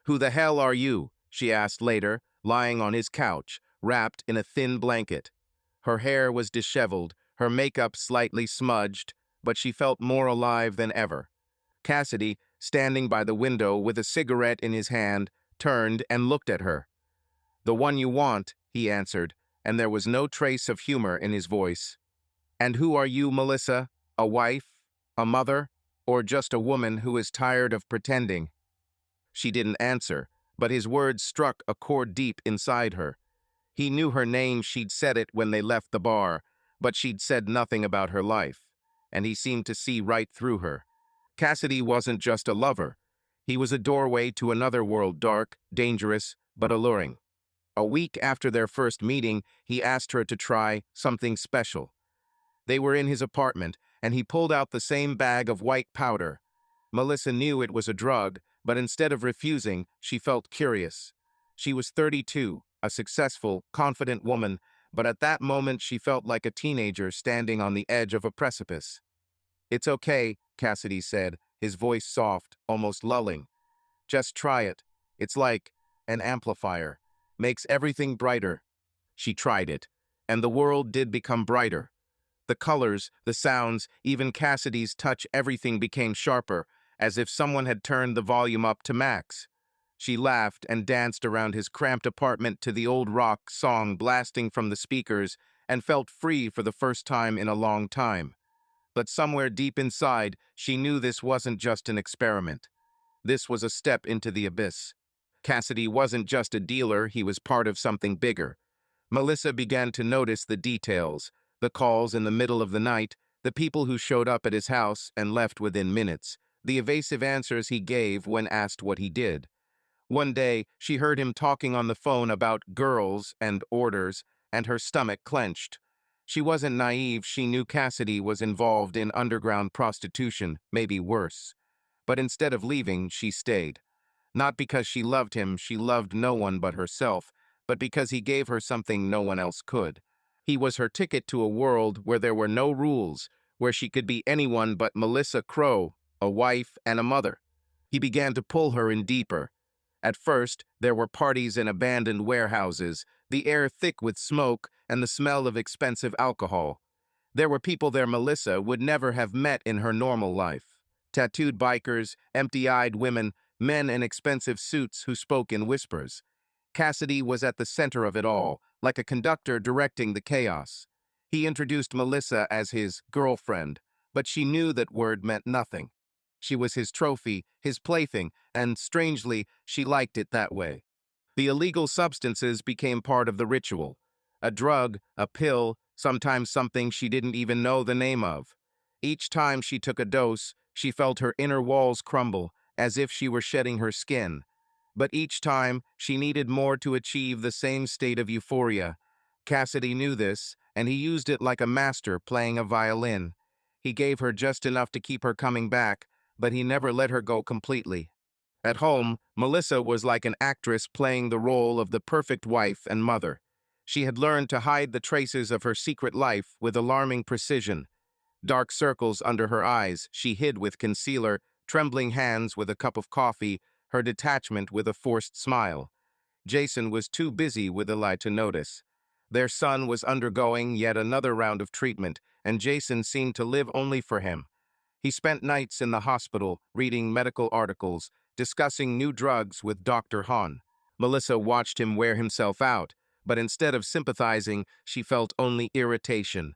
"Who the hell are you?" she asked later, lying on his couch, wrapped in a thin blanket. Her hair was disheveled, her makeup slightly smudged, but she felt more alive than ever. Cassidy, standing by the window with a cigarette in his hand, turned and looked at her. "The one you want," he answered, and there was no trace of humor in his voice. "And who are you, Melissa? A wife? A mother? Or just a woman who is tired of pretending?" She didn't answer, but his words struck a chord deep inside her. He knew her name, she'd said it when they left the bar, but she'd said nothing about her life, and he seemed to see right through her. Cassidy wasn't just a lover. He was a doorway to another world, dark, dangerous, but alluring. A week after their first meeting, he asked her to try something special. They were in his apartment, and he pulled out the same bag of white powder. Melissa knew it was a drug, but instead of refusing, she felt curious. She was 32, a successful, confident woman, but at that moment she felt like a teenager standing on the edge of a precipice. "It's okay," Cassidy said, his voice soft, almost lulling. "Just try it. It's like an amplifier. Makes everything brighter." She tried it, and the world did become brighter. The colors, the sounds, even Cassidy's touch, everything became sharper, as if someone had turned the volume up to max. She laughed and danced around his cramped apartment to the old rock song blasting from the speakers and felt free for the first time in a long time. But somewhere deep inside, she knew this wasn't just an experiment. This was a step into the abyss. Cassidy wasn't just a dealer, he was part of something bigger. Melissa began to notice the details, the calls in the middle of the night, the people who showed up at his house and left within minutes, the evasive answers he gave when asked what he did. One day, she heard him talking on the phone about girls and orders, and her stomach clenched. She wasn't naive, she knew Cassidy was involved in underground prostitution, maybe worse. But instead of leaving, she stayed. Not because she loved him, she loved no one but herself, but because he gave her something no one else could. He was her ticket to a world where there were no rules, where she could be anyone but Melissa Crow, a wife and a mother. He began to pull her in deeper. At first, there were parties in abandoned warehouses, the air thick with smoke and the smell of expensive alcohol. There were people there Melissa would never have met in her normal life. Tattooed bikers, empty-eyed women, men in expensive suits who spoke in whispers. Cassidy was at the center of it all, like a conductor directing the chaos. He introduced Melissa as his girlfriend, but she knew that word meant nothing. She was his trophy, his plaything, and strangely, she liked it that way. The illegal substances became part of the ritual. A drug, a pill, sometimes something she didn't even know the name of. Each time she took a dose, she felt her inner walls crumble, as if she were shedding her skin. But each time, she needed more to achieve the same state of euphoria. Cassidy knew this, and he used it like a master playing a violin. He gave her just enough to keep her coming back, but he never let her go completely. At home, Melissa was like an actress playing the role of the perfect wife and mother. She had learned to hide the traces of her secret life with alarming precision. Dark circles under her eyes she hid with concealer, trembling hands with a cup of coffee, her detachment with a forced smile. Jason was too busy with Eli to notice. Their son was undergoing yet another round of treatment, and Jason seemed to live only for him. He spent nights in the hospital, reading medical articles, discussing new drugs with Dr. Hahn. Melissa watched him wear himself out, but instead of sympathizing, she felt only irritation.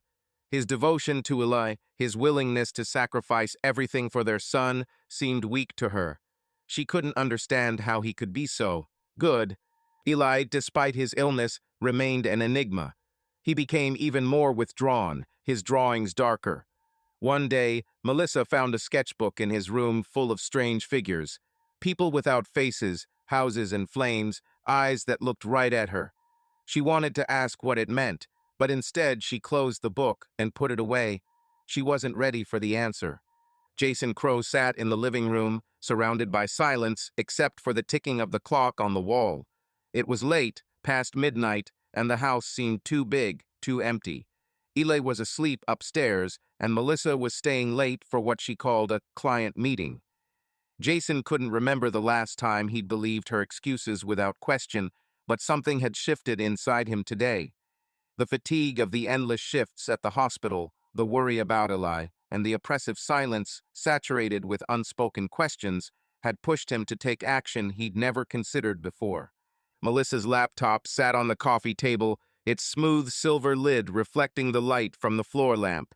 His devotion to Eli, his willingness to sacrifice everything for their son, seemed weak to her. She couldn't understand how he could be so good. Eli, despite his illness, remained an enigma. He became even more withdrawn, his drawings darker. One day, Melissa found a sketchbook in his room full of strange figures. People without faces, houses in flames, eyes that looked right at her. She wanted to ask what it meant, but instead she closed the book and put it away. She wasn't ready for the answer. Jason Crow sat in the living room, surrounded by silence except for the ticking of the clock on the wall. It was late, past midnight, and the house seemed too big, too empty. Eli was asleep upstairs, and Melissa was staying late for what she called a client meeting. Jason couldn't remember the last time he'd believed her excuses without question, but something had shifted inside him today. The fatigue of the endless shifts at the hospital, the worry about Eli, and the oppressive silence, saturated with unspoken questions, had pushed him to take action he'd never considered before. Melissa's laptop sat on the coffee table, its smooth silver lid reflecting the light from the floor lamp.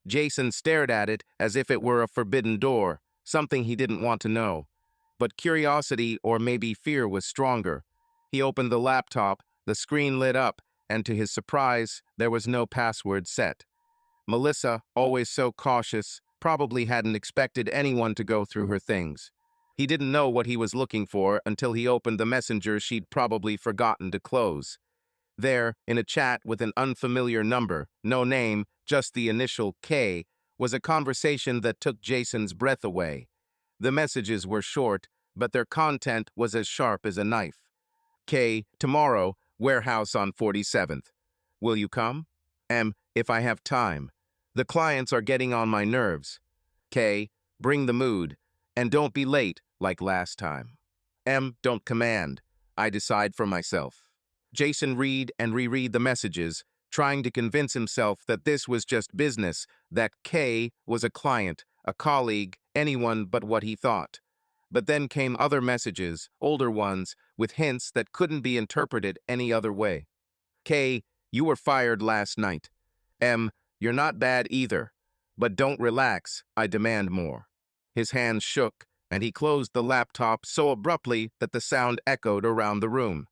Jason stared at it as if it were a forbidden door, something he didn't want to know. But curiosity or maybe fear was stronger. He opened the laptop, the screen lit up, and to his surprise, there was no password set. Melissa, always so cautious, probably hadn't expected anyone to go through her things. He didn't know what he was looking for until he opened the messenger she'd probably forgotten to close. There, in a chat with an unfamiliar number, no name, just the initial K, was a conversation that took Jason's breath away. The messages were short, but their content was as sharp as a knife. K, tomorrow, warehouse on 47th. Will you come? M, if I have time. The clients are getting on my nerves. K, bring the mood. And don't be late, like last time. M, don't command. I decide for myself. Jason read and reread the messages, trying to convince himself that this was just business, that K was a client, a colleague, anyone but what he thought. But then came other messages, older ones, with hints that couldn't be interpreted any other way. K, you were fired last night. M, you're not bad either. But don't relax, I demand more. His hands shook, and he closed the laptop so abruptly that the sound echoed around the room.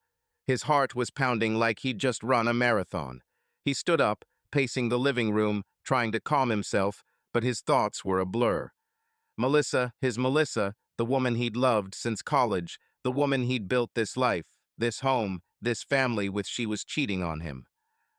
His heart was pounding like he'd just run a marathon. He stood up, pacing the living room, trying to calm himself, but his thoughts were a blur. Melissa, his Melissa, the woman he'd loved since college, the woman he'd built this life, this home, this family with, she was cheating on him.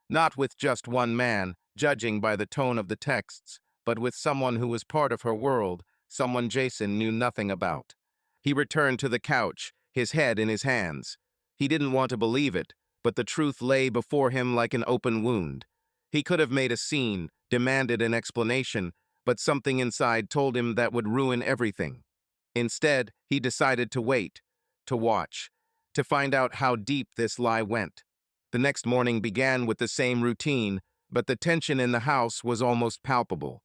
Not with just one man, judging by the tone of the texts, but with someone who was part of her world, someone Jason knew nothing about. He returned to the couch, his head in his hands. He didn't want to believe it, but the truth lay before him like an open wound. He could have made a scene, demanded an explanation, but something inside told him that would ruin everything. Instead, he decided to wait, to watch, to find out how deep this lie went. The next morning began with the same routine, but the tension in the house was almost palpable.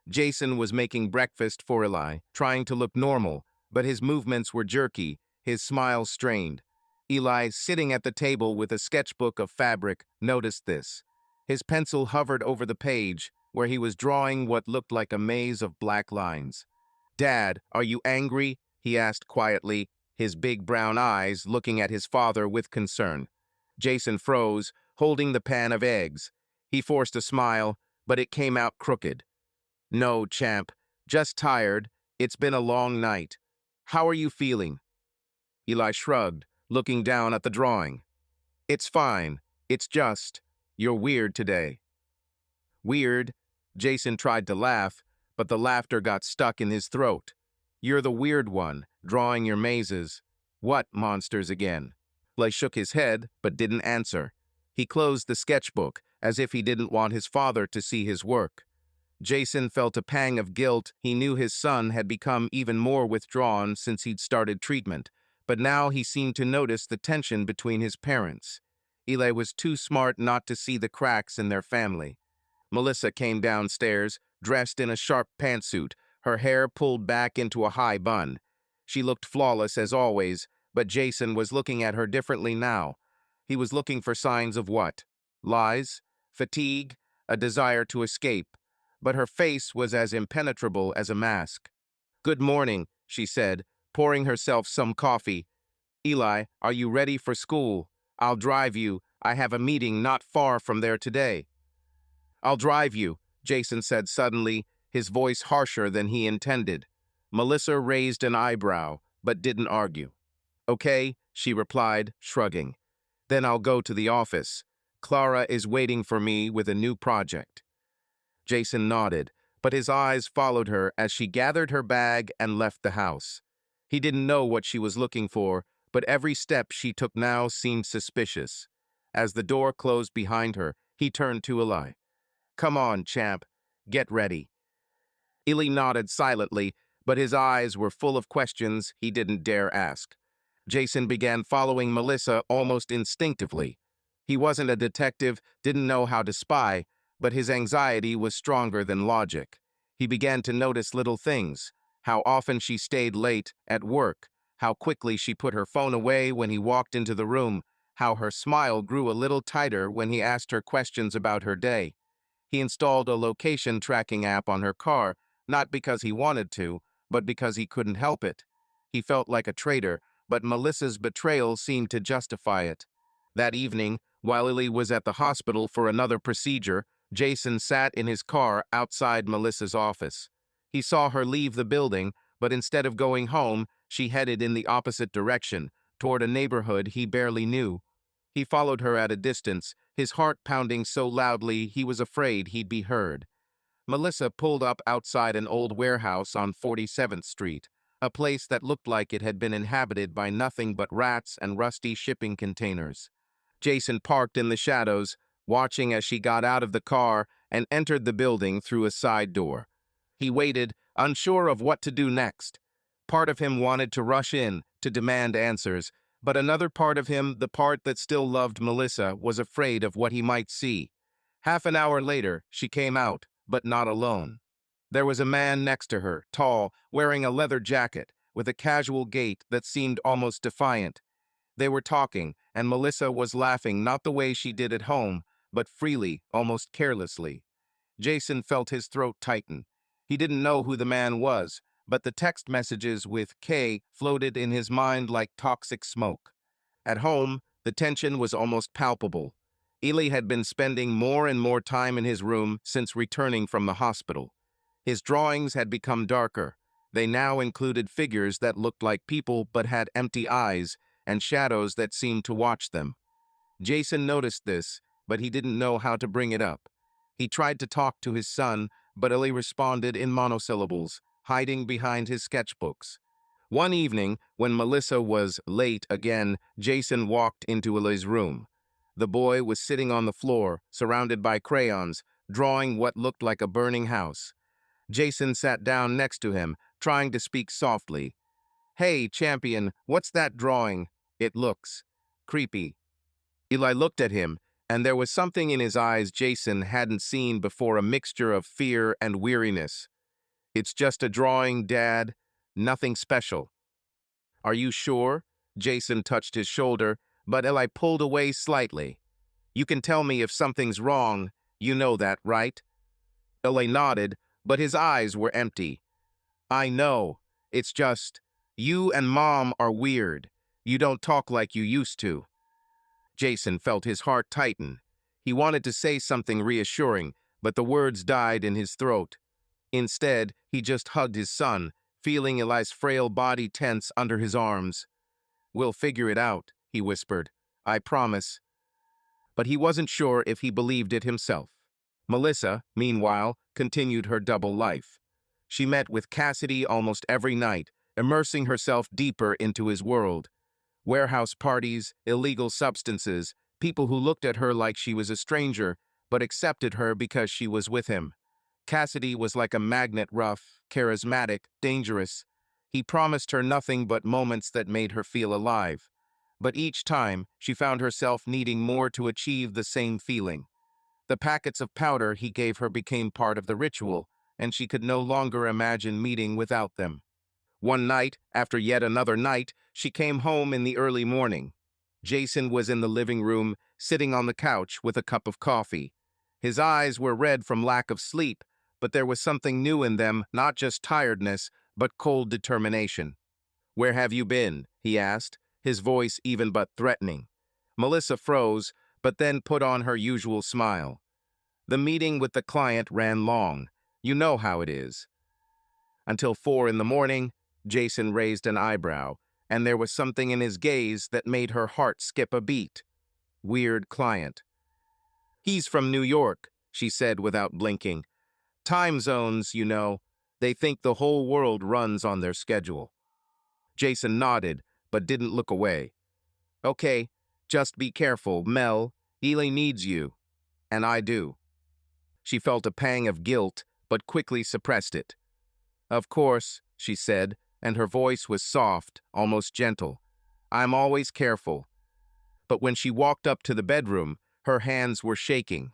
Jason was making breakfast for Eli, trying to look normal, but his movements were jerky, his smile strained. Eli, sitting at the table with a sketchbook of fabric, noticed this. His pencil hovered over the page, where he was drawing what looked like a maze of black lines. "Dad, are you angry?" he asked quietly, his big brown eyes looking at his father with concern. Jason froze, holding the pan of eggs. He forced a smile, but it came out crooked. "No, champ, just tired. It's been a long night. How are you feeling?" Eli shrugged, looking down at the drawing. "It's fine. It's just, you're weird today." "Weird?" Jason tried to laugh, but the laughter got stuck in his throat. "You're the weird one, drawing your mazes. What monsters again?" Eli shook his head, but didn't answer. He closed the sketchbook, as if he didn't want his father to see his work. Jason felt a pang of guilt. He knew his son had become even more withdrawn since he'd started treatment, but now he seemed to notice the tension between his parents. Eli was too smart not to see the cracks in their family. Melissa came downstairs, dressed in a sharp pantsuit, her hair pulled back into a high bun. She looked flawless as always, but Jason was looking at her differently now. He was looking for signs of what? Lies? Fatigue? A desire to escape? But her face was as impenetrable as a mask. "Good morning," she said, pouring herself some coffee. "Eli, are you ready for school? I'll drive you. I have a meeting not far from there today." "I'll drive you," Jason said suddenly, his voice harsher than he intended. Melissa raised an eyebrow, but didn't argue. "Okay," she replied, shrugging. "Then I'll go to the office. Clara is waiting for me with a new project." Jason nodded, but his eyes followed her as she gathered her bag and left the house. He didn't know what she was looking for, but every step she took now seemed suspicious. As the door closed behind her, he turned to Eli. "Come on, champ. Get ready." Eli nodded silently, but his eyes were full of questions he didn't dare ask. Jason began following Melissa almost instinctively. He wasn't a detective, didn't know how to spy, but his anxiety was stronger than logic. He began to notice little things: how often she stayed late at work, how quickly she put her phone away when he walked into the room, how her smile grew a little tighter when he asked her questions about her day. He installed a location tracking app on her car, not because he wanted to, but because he couldn't help it. He felt like a traitor, but Melissa's betrayal seemed to justify it. That evening, while Lily was at the hospital for another procedure, Jason sat in his car outside Melissa's office. He saw her leave the building, but instead of going home, she headed in the opposite direction, toward a neighborhood he barely knew. He followed her at a distance, his heart pounding so loudly he was afraid he'd be heard. Melissa pulled up outside an old warehouse on 47th Street, a place that looked like it had been inhabited by nothing but rats and rusty shipping containers. Jason parked in the shadows, watching as she got out of the car and entered the building through a side door. He waited, unsure of what to do next. Part of him wanted to rush in, to demand answers, but another part of him, the part that still loved Melissa, was afraid of what he might see. Half an hour later, she came out, but not alone. There was a man next to her, tall, wearing a leather jacket, with a casual gait that seemed almost defiant. They were talking, and Melissa was laughing not the way she did at home, but freely, almost carelessly. Jason felt his throat tighten. He didn't know who the man was, but the text messages with K floated in his mind like toxic smoke. At home, the tension was almost palpable. Ely had been spending more and more time in his room since returning from the hospital. His drawings had become darker. They now included figures that looked like people but had empty eyes and shadows that seemed to watch them. Jason noticed this, but he didn't know how to bring it up. He tried to talk to his son, but Ely responded in monosyllables, hiding behind his sketchbooks. One evening, when Melissa was late again, Jason walked into Ely's room. The boy was sitting on the floor, surrounded by crayons, drawing what looked like a burning house. Jason sat down next to him, trying to speak softly. "Hey, champion, what's that drawing? It looks creepy." Eli looked at him, and there was something in his eyes Jason hadn't seen before, a mixture of fear and weariness. "It's just a drawing, Dad. Nothing special." "Are you sure?" Jason touched his shoulder, but Eli pulled away slightly. "You can tell me if something's wrong. You know that, right?" Eli nodded, but his eyes were empty. "I know. It's just, you and Mom are weird. You don't talk like you used to." Jason felt his heart tighten. He wanted to say something reassuring, but the words died in his throat. Instead, he just hugged his son, feeling Eli's frail body tense under his arms. "We'll figure it out," he whispered. "I promise." But he wasn't sure if he believed it himself. Melissa, meanwhile, continued her double life. She met with Cassidy almost every night, immersing herself deeper into his world. Warehouse parties, illegal substances, people who looked at her like she was a stranger, but accepted her because she was with him. Cassidy was like a magnet, rough, charismatic, dangerous. He promised her nothing but moments that made her feel alive. But each time, she found herself needing more to achieve the same feeling. The packets of powder he gave her became part of the ritual, and she could no longer imagine meeting without them. One night, after yet another night, she came home in the early morning. Jason was in the living room, sitting on the couch with a cup of coffee. His eyes were red from lack of sleep, but there was something new in them, not just tiredness, but cold determination. "Where have you been?" he asked, his voice even but threatening. Melissa froze, but then put on her usual smile. "The meeting with the client ran long. You know how it is." Until 4 in the morning, Jason raised an eyebrow, and there was something in his gaze that made her heart skip a beat. Weird client. "He's from New York," she said without blinking. "Time zones, you know. They think the whole world runs on their schedule." Jason nodded, but didn't look away. Okay, just be careful, Mel. Ely needs you. And I do. She felt a pang of guilt, but quickly suppressed it. Of course, she said, and her voice was soft, almost gentle. I'm always careful. But when she walked up to the bedroom, her hands were shaking.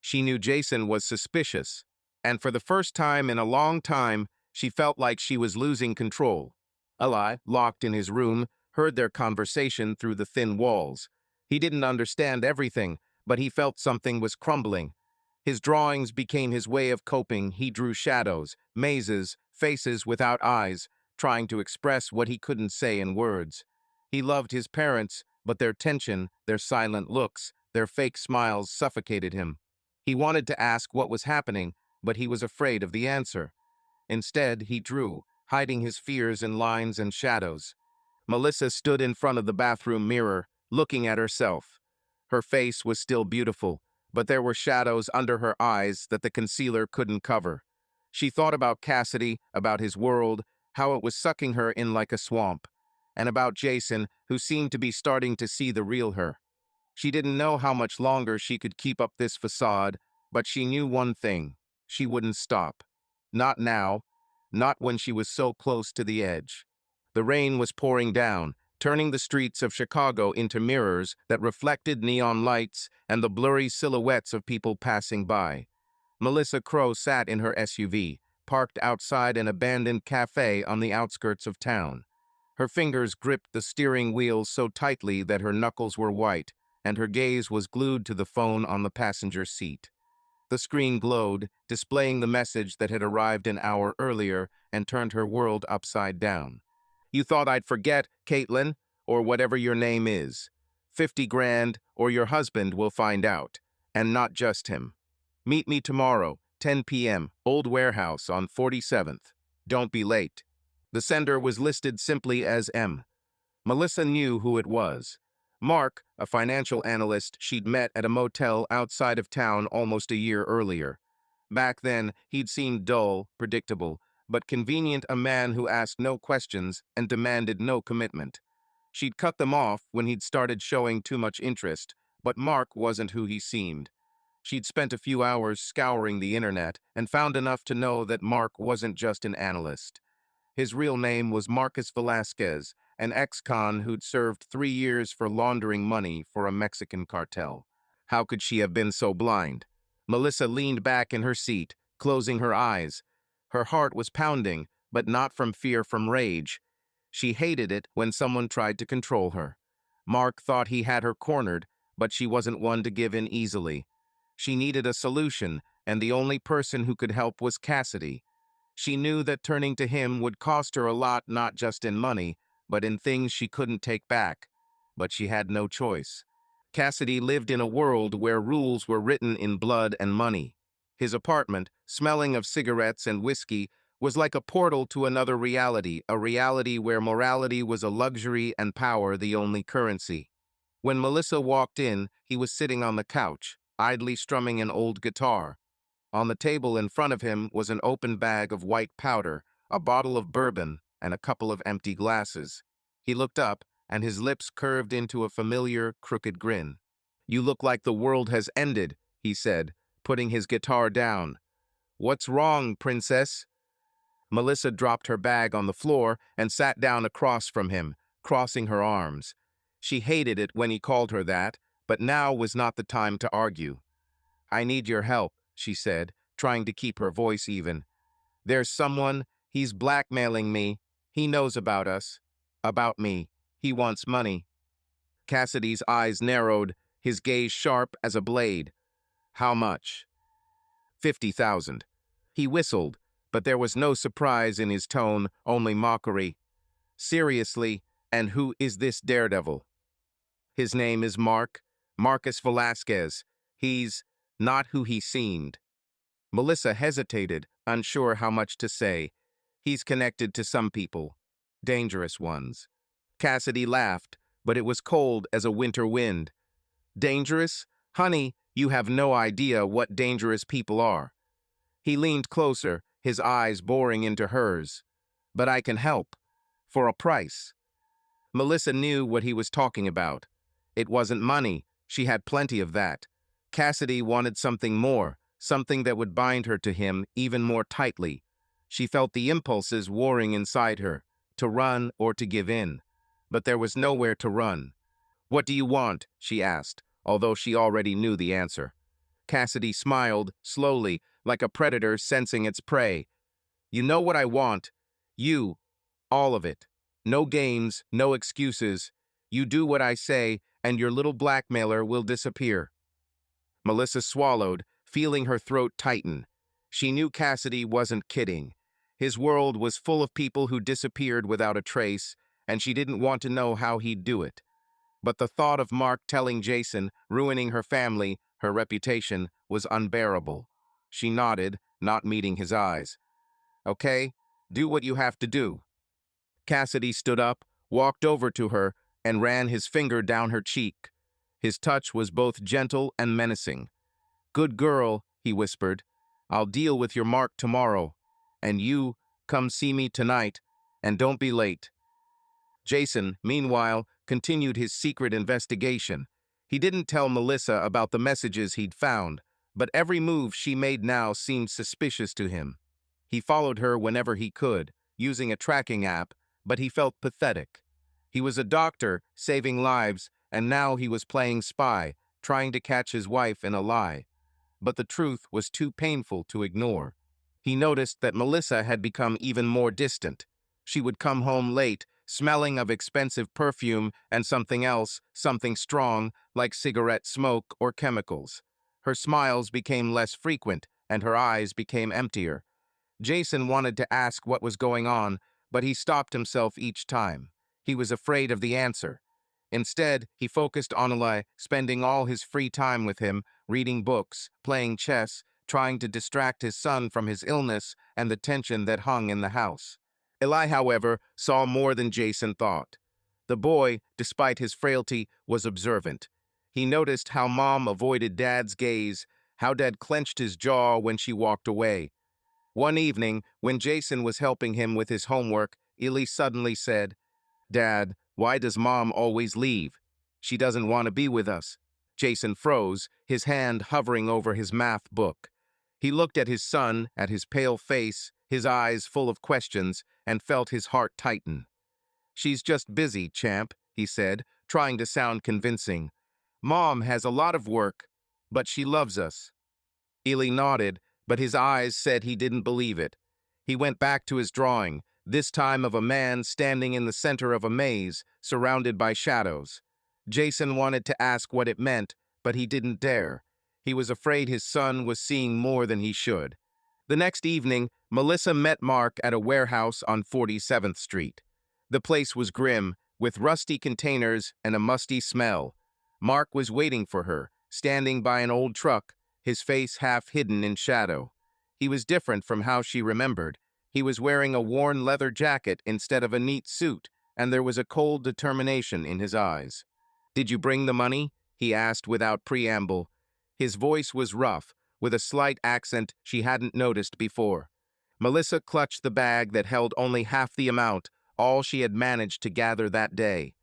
She knew Jason was suspicious, and for the first time in a long time, she felt like she was losing control. Eli, locked in his room, heard their conversation through the thin walls. He didn't understand everything, but he felt something was crumbling. His drawings became his way of coping. He drew shadows, mazes, faces without eyes, trying to express what he couldn't say in words. He loved his parents, but their tension, their silent looks, their fake smiles suffocated him. He wanted to ask what was happening, but he was afraid of the answer. Instead, he drew, hiding his fears in lines and shadows. Melissa stood in front of the bathroom mirror, looking at herself. Her face was still beautiful, but there were shadows under her eyes that the concealer couldn't cover. She thought about Cassidy, about his world, how it was sucking her in like a swamp, and about Jason, who seemed to be starting to see the real her. She didn't know how much longer she could keep up this facade, but she knew one thing: she wouldn't stop. Not now, not when she was so close to the edge. The rain was pouring down, turning the streets of Chicago into mirrors that reflected neon lights and the blurry silhouettes of people passing by. Melissa Crow sat in her SUV, parked outside an abandoned cafe on the outskirts of town. Her fingers gripped the steering wheel so tightly that her knuckles were white, and her gaze was glued to the phone on the passenger seat. The screen glowed, displaying the message that had arrived an hour earlier and turned her world upside down. You thought I'd forget, Caitlin, or whatever your name is. 50 grand, or your husband will find out, and not just him. Meet me tomorrow, 10 p.m., Old Warehouse on 47th. Don't be late. The sender was listed simply as M. Melissa knew who it was. Mark, a financial analyst she'd met at a motel outside of town almost a year earlier. Back then, he'd seemed dull, predictable, but convenient, a man who asked no questions and demanded no commitment. She'd cut them off when he'd started showing too much interest, but Mark wasn't who he seemed. She'd spent a few hours scouring the internet and found enough to know that Mark wasn't just an analyst. His real name was Marcus Velasquez, an ex-con who'd served 3 years for laundering money for a Mexican cartel. How could she have been so blind? Melissa leaned back in her seat, closing her eyes. Her heart was pounding, but not from fear, from rage. She hated it when someone tried to control her. Mark thought he had her cornered, but she wasn't one to give in easily. She needed a solution, and the only person who could help was Cassidy. She knew that turning to him would cost her a lot, not just in money, but in things she couldn't take back. But she had no choice. Cassidy lived in a world where rules were written in blood and money. His apartment, smelling of cigarettes and whiskey, was like a portal to another reality, a reality where morality was a luxury and power the only currency. When Melissa walked in, he was sitting on the couch, idly strumming an old guitar. On the table in front of him was an open bag of white powder, a bottle of bourbon, and a couple of empty glasses. He looked up, and his lips curved into a familiar, crooked grin. "You look like the world has ended," he said, putting his guitar down. "What's wrong, princess?" Melissa dropped her bag on the floor and sat down across from him, crossing her arms. She hated it when he called her that, but now was not the time to argue. "I need your help," she said, trying to keep her voice even. "There's someone, he's blackmailing me. He knows about us. About me. He wants money." Cassidy's eyes narrowed, his gaze sharp as a blade. "How much?" 50,000. He whistled, but there was no surprise in his tone, only mockery. "Seriously, and who is this daredevil?" "His name is Marcus Velasquez. He's not who he seemed." Melissa hesitated, unsure how much to say. "He's connected to some people. Dangerous ones." Cassidy laughed, but it was cold as a winter wind. "Dangerous? Honey, you have no idea what dangerous people are." He leaned closer, his eyes boring into hers. "But I can help. For a price." Melissa knew what he was talking about. It wasn't money. She had plenty of that. Cassidy wanted something more, something that would bind her to him even more tightly. She felt the impulses warring inside her, to run or to give in. But there was nowhere to run. "What do you want?" she asked, although she already knew the answer. Cassidy smiled, slowly, like a predator sensing its prey. "You know what I want. You, all of it. No games, no excuses. You do what I say, and your little blackmailer will disappear." Melissa swallowed, feeling her throat tighten. She knew Cassidy wasn't kidding. His world was full of people who disappeared without a trace, and she didn't want to know how he'd do it. But the thought of Mark telling Jason, ruining her family, her reputation, was unbearable. She nodded, not meeting his eyes. "Okay, do what you have to do." Cassidy stood up, walked over to her, and ran his finger down her cheek. His touch was both gentle and menacing. "Good girl," he whispered. "I'll deal with your Mark tomorrow. And you, come see me tonight, and don't be late." Jason, meanwhile, continued his secret investigation. He didn't tell Melissa about the messages he'd found, but every move she made now seemed suspicious to him. He followed her whenever he could, using a tracking app, but he felt pathetic. He was a doctor, saving lives, and now he was playing spy, trying to catch his wife in a lie. But the truth was too painful to ignore. He noticed that Melissa had become even more distant. She would come home late, smelling of expensive perfume and something else, something strong, like cigarette smoke or chemicals. Her smiles became less frequent, and her eyes became emptier. Jason wanted to ask what was going on, but he stopped himself each time. He was afraid of the answer. Instead, he focused on Eli, spending all his free time with him, reading books, playing chess, trying to distract his son from his illness and the tension that hung in the house. Eli, however, saw more than Jason thought. The boy, despite his frailty, was observant. He noticed how Mom avoided Dad's gaze, how Dad clenched his jaw when she walked away. One evening, when Jason was helping him with his homework, Eli suddenly said, "Dad, why does Mom always leave? She doesn't want to be with us." Jason froze, his hand hovering over his math book. He looked at his son, at his pale face, his eyes full of questions, and felt his heart tighten. "She's just busy, champ," he said, trying to sound convincing. "Mom has a lot of work, but she loves us." Ely nodded, but his eyes said he didn't believe it. He went back to his drawing, this time of a man standing in the center of a maze, surrounded by shadows. Jason wanted to ask what it meant, but he didn't dare. He was afraid his son was seeing more than he should. The next evening, Melissa met Mark at a warehouse on 47th Street. The place was grim, with rusty containers and a musty smell. Mark was waiting for her, standing by an old truck, his face half hidden in shadow. He was different from how she remembered. He was wearing a worn leather jacket instead of a neat suit, and there was a cold determination in his eyes. "Did you bring the money?" he asked without preamble. His voice was rough, with a slight accent she hadn't noticed before. Melissa clutched the bag that held only half the amount, all she had managed to gather that day.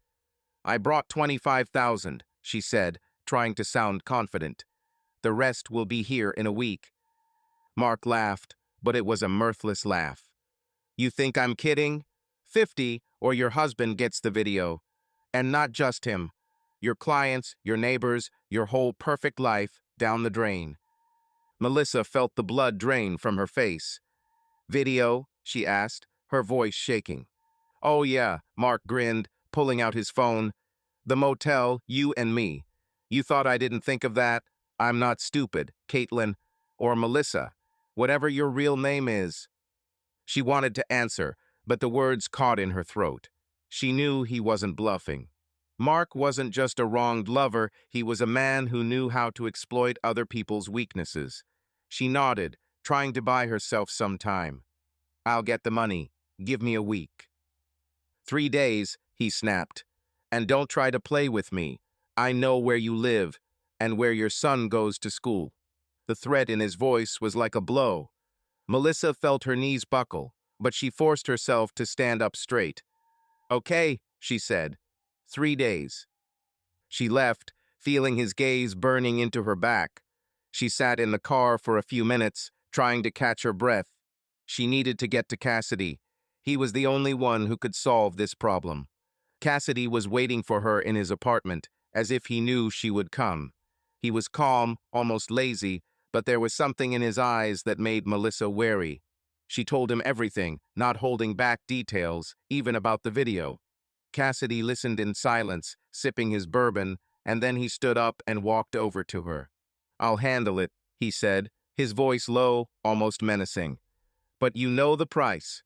"I brought 25,000, she said, trying to sound confident. "The rest will be here in a week." Mark laughed, but it was a mirthless laugh. "You think I'm kidding? 50, or your husband gets the video. And not just him. Your clients, your neighbors, your whole perfect life down the drain." Melissa felt the blood drain from her face. "Video?" she asked, her voice shaking. "Oh yeah," Mark grinned, pulling out his phone. "The motel, you and me. You thought I didn't think of that? I'm not stupid, Caitlin, or Melissa, whatever your real name is." She wanted to answer, but the words caught in her throat. She knew he wasn't bluffing. Mark wasn't just a wronged lover, he was a man who knew how to exploit other people's weaknesses. She nodded, trying to buy herself some time. "I'll get the money. Give me a week." 3 days, he snapped. "And don't try to play with me. I know where you live, and where your son goes to school." The threat in his voice was like a blow. Melissa felt her knees buckle, but she forced herself to stand up straight. "Okay," she said, 3 days. She left, feeling his gaze burning into her back. She sat in the car for a few minutes, trying to catch her breath. She needed to get to Cassidy. He was the only one who could solve this problem. Cassidy was waiting for her in his apartment, as if he knew she would come. He was calm, almost lazy, but there was something in his eyes that made Melissa wary. She told him everything, not holding back details, even about the video. Cassidy listened in silence, sipping his bourbon, and then he stood up and walked over to her. "I'll handle it," he said, his voice low, almost menacing. "But you know the price."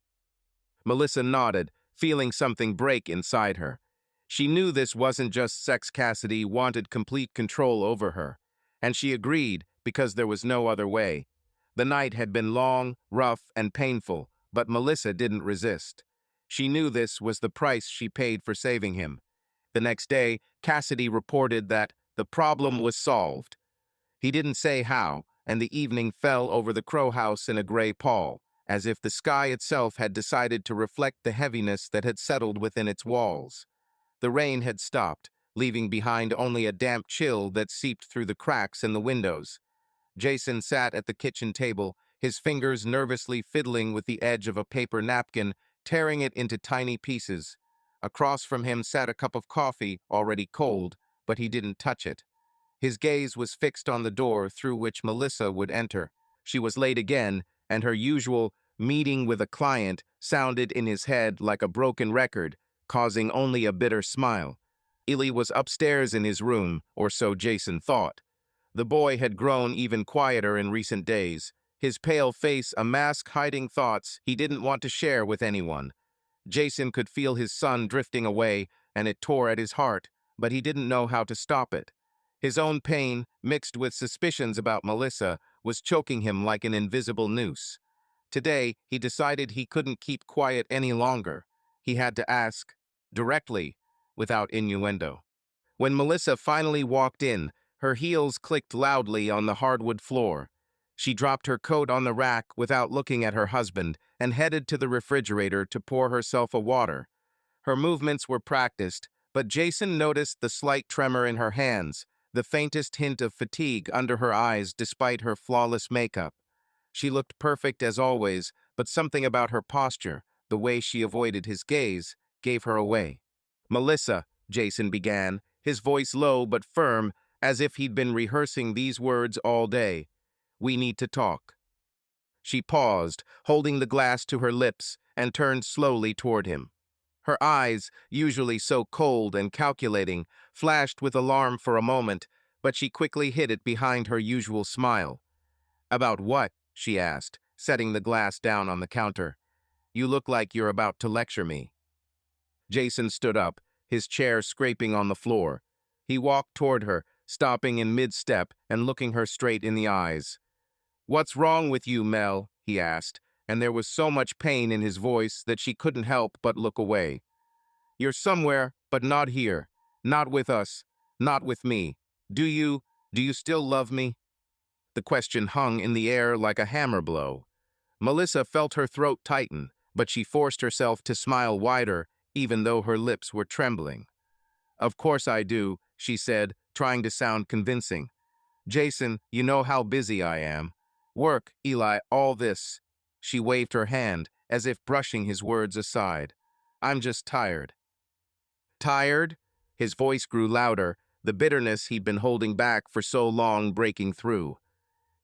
Melissa nodded, feeling something break inside her. She knew this wasn't just sex. Cassidy wanted complete control over her, and she agreed because there was no other way. The night had been long, rough, and painful, but Melissa didn't resist. She knew this was the price she paid for saving him. The next day, Cassidy reported that the problem was solved. He didn't say how, and the evening fell over the Crow House in a gray pall, as if the sky itself had decided to reflect the heaviness that had settled within its walls. The rain had stopped, leaving behind only a damp chill that seeped through the cracks in the windows. Jason sat at the kitchen table, his fingers nervously fiddling with the edge of a paper napkin, tearing it into tiny pieces. Across from him sat a cup of coffee, already cold, but he didn't touch it. His gaze was fixed on the door through which Melissa would enter. She was late again, and her usual meeting with a client sounded in his head like a broken record, causing only a bitter smile. Illy was upstairs in his room, or so Jason thought. The boy had grown even quieter in recent days, his pale face a mask hiding thoughts he didn't want to share with anyone. Jason could feel his son drifting away, and it tore at his heart, but he didn't know how to stop it. His own pain, mixed with suspicions about Melissa, was choking him like an invisible noose. Today, he decided he couldn't keep quiet any longer. He had to ask, directly, without innuendo. When Melissa finally walked in, her heels clicked loudly on the hardwood floor. She dropped her coat on the rack without looking at her husband and headed to the refrigerator to pour herself a water. Her movements were practiced, but Jason noticed the slight tremor in her hands, the faintest hint of fatigue under her eyes despite her flawless makeup. She looked perfect as always, but something about her posture, the way she avoided his gaze, gave her away. "Melissa," Jason began, his voice low but firm, as if he'd been rehearsing these words all day. "We need to talk." She paused, holding the glass to her lips, and turned slowly toward him. Her eyes, usually so cold and calculating, flashed with alarm for a moment, but she quickly hid it behind her usual smile. "About what?" she asked, setting the glass down on the counter. "You look like you're about to lecture me." Jason stood up, his chair scraping on the floor. He walked toward her, stopping in mid-step and looking her straight in the eyes. "What's wrong with you, Mel?" he asked, and there was so much pain in his voice that she couldn't help but look away. "You're somewhere, but not here. Not with us. Not with me. Do you still love me?" The question hung in the air like a hammer blow. Melissa felt her throat tighten, but she forced herself to smile wider, even though her lips were trembling. "Of course I do," she said, trying to sound convincing. "Jason, you know how busy I am. Work, Eli, all this." She waved her hand, as if brushing his words aside. "I'm just tired." "Tired?" His voice grew louder, the bitterness he'd been holding back for so long breaking through.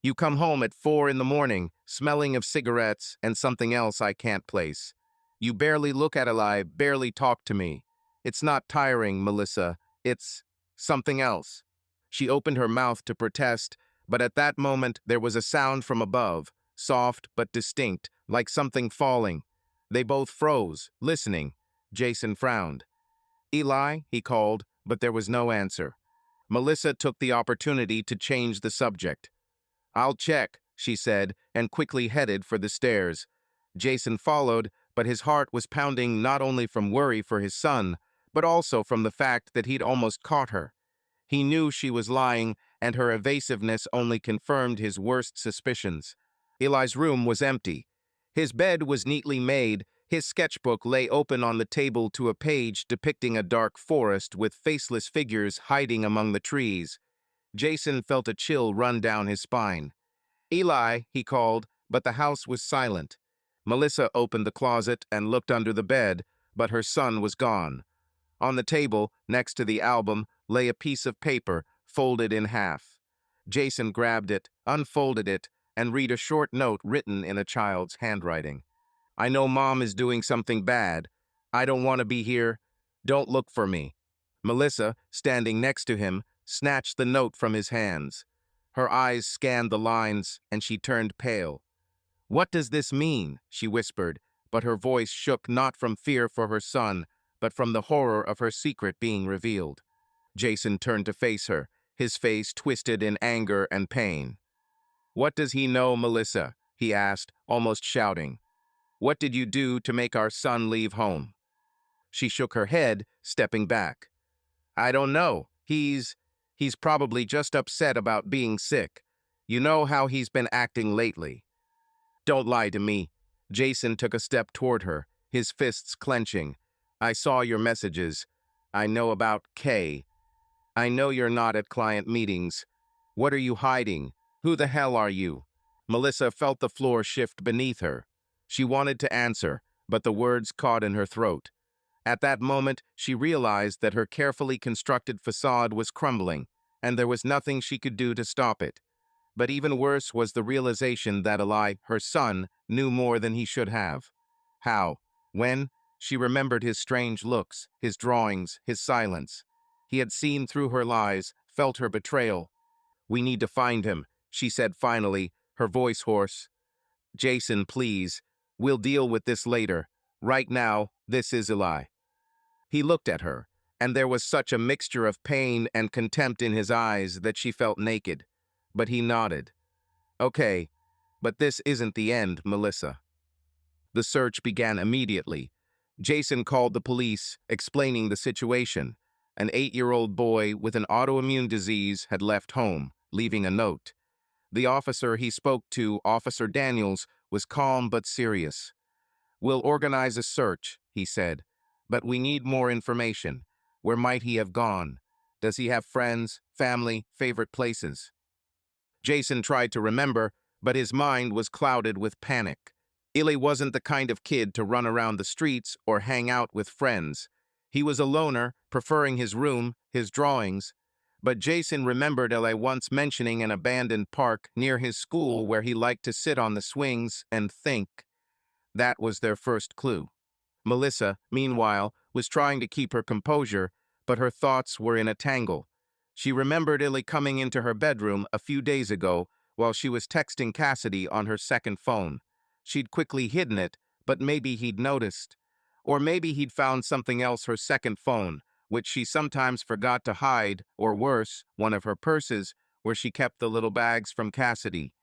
"You come home at 4 in the morning, smelling of cigarettes and something else I can't place. You barely look at Eli, barely talk to me. It's not tiring, Melissa. It's something else." She opened her mouth to protest, but at that moment there was a sound from above, soft but distinct, like something falling. They both froze, listening. Jason frowned. "Eli," he called, but there was no answer. Melissa took the opportunity to change the subject. "I'll check," she said, and quickly headed for the stairs. Jason followed, but his heart was pounding not only from worry for his son, but also from the fact that he'd almost caught her. He knew she was lying, and her evasiveness only confirmed his worst suspicions. Eli's room was empty. His bed was neatly made, His sketchbook lay open on the table to a page depicting a dark forest with faceless figures hiding among the trees. Jason felt a chill run down his spine. "Eli," he called, but the house was silent. Melissa opened the closet and looked under the bed, but her son was gone. On the table, next to the album, lay a piece of paper, folded in half. Jason grabbed it, unfolded it, and read a short note written in a child's handwriting. "I know Mom is doing something bad. I don't want to be here. Don't look for me." Melissa, standing next to him, snatched the note from his hands. Her eyes scanned the lines, and she turned pale. "What does this mean?" she whispered, but her voice shook not from fear for her son, but from the horror of her secret being revealed. Jason turned to face her, his face twisted in anger and pain. "What does he know, Melissa?" he asked, almost shouting. "What did you do to make our son leave home?" She shook her head, stepping back. "I don't know. He's probably just upset about being sick. You know how he's been acting lately." "Don't lie to me." Jason took a step toward her, his fists clenching. "I saw your messages. I know about Kay. I know you're not at client meetings. What are you hiding? Who the hell are you?" Melissa felt the floor shift beneath her. She wanted to answer, but the words caught in her throat. At that moment, she realized that her carefully constructed facade was crumbling, and there was nothing she could do to stop it. But even worse was the realization that Eli, her son, knew more than he should have. How? When? She remembered his strange looks, his drawings, his silence. He had seen through her lies, felt her betrayal. "We need to find him," she said finally, her voice hoarse. "Jason, please. We'll deal with this later. Right now, this is Eli." He looked at her, and there was such a mixture of pain and contempt in his eyes that she felt naked. But he nodded. "Okay, but this isn't the end, Melissa." The search began immediately. Jason called the police, explaining the situation. An 8-year-old boy with an autoimmune disease had left home, leaving a note. The officer he spoke to, Officer Daniels, was calm but serious. "We'll organize a search," he said, "but we need more information. Where might he have gone? Does he have friends, family, favorite places?" Jason tried to remember, but his mind was clouded with panic. Illy wasn't the kind of kid to run around the streets or hang out with friends. He was a loner, preferring his room, his drawings. But Jason remembered Illy once mentioning an abandoned park near his school where he liked to sit on the swings and think. That was their first clue. Melissa, meanwhile, was trying to keep her composure, but her thoughts were in a tangle. She remembered Illy coming into her bedroom a few days ago while she was texting Cassidy on her second phone. She'd quickly hidden it, but maybe he'd noticed. Or maybe he'd found something else, her second phone, which she sometimes forgot to hide, or worse, one of her purses, where she kept the little bags from Cassidy.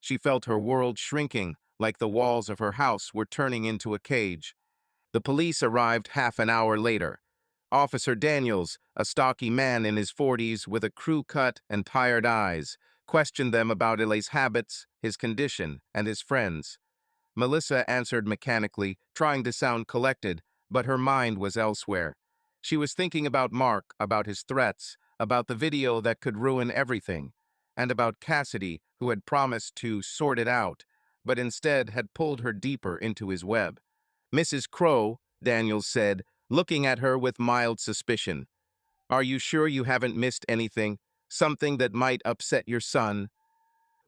She felt her world shrinking, like the walls of her house were turning into a cage. The police arrived half an hour later. Officer Daniels, a stocky man in his 40s with a crew cut and tired eyes, questioned them about Illy's habits, his condition, and his friends. Melissa answered mechanically, trying to sound collected, but her mind was elsewhere. She was thinking about Mark, about his threats, about the video that could ruin everything, and about Cassidy, who had promised to sort it out, but instead had pulled her deeper into his web. "Mrs. Crow," Daniels said, looking at her with mild suspicion. "Are you sure you haven't missed anything? Something that might upset your son?"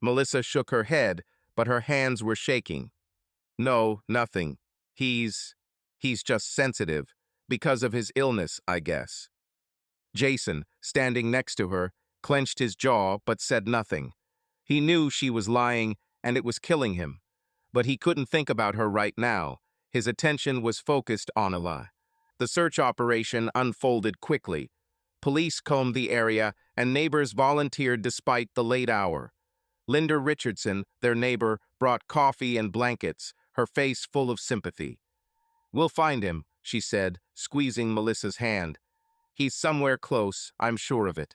Melissa shook her head, but her hands were shaking. "No, nothing. He's just sensitive. Because of his illness, I guess." Jason, standing next to her, clenched his jaw but said nothing. He knew she was lying, and it was killing him. But he couldn't think about her right now. His attention was focused on Eli. The search operation unfolded quickly. Police combed the area, and neighbors volunteered despite the late hour. Linda Richardson, their neighbor, brought coffee and blankets, her face full of sympathy. "We'll find him," she said, squeezing Melissa's hand. "He's somewhere close, I'm sure of it."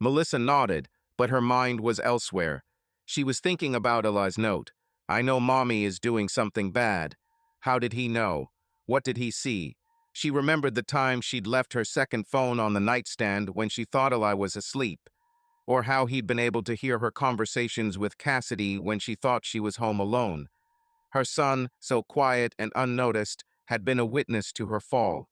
Melissa nodded, but her mind was elsewhere. She was thinking about Eli's note. "I know Mommy is doing something bad. How did he know? What did he see? She remembered the time she'd left her second phone on the nightstand when she thought Eli was asleep, or how he'd been able to hear her conversations with Cassidy when she thought she was home alone. Her son, so quiet and unnoticed, had been a witness to her fall.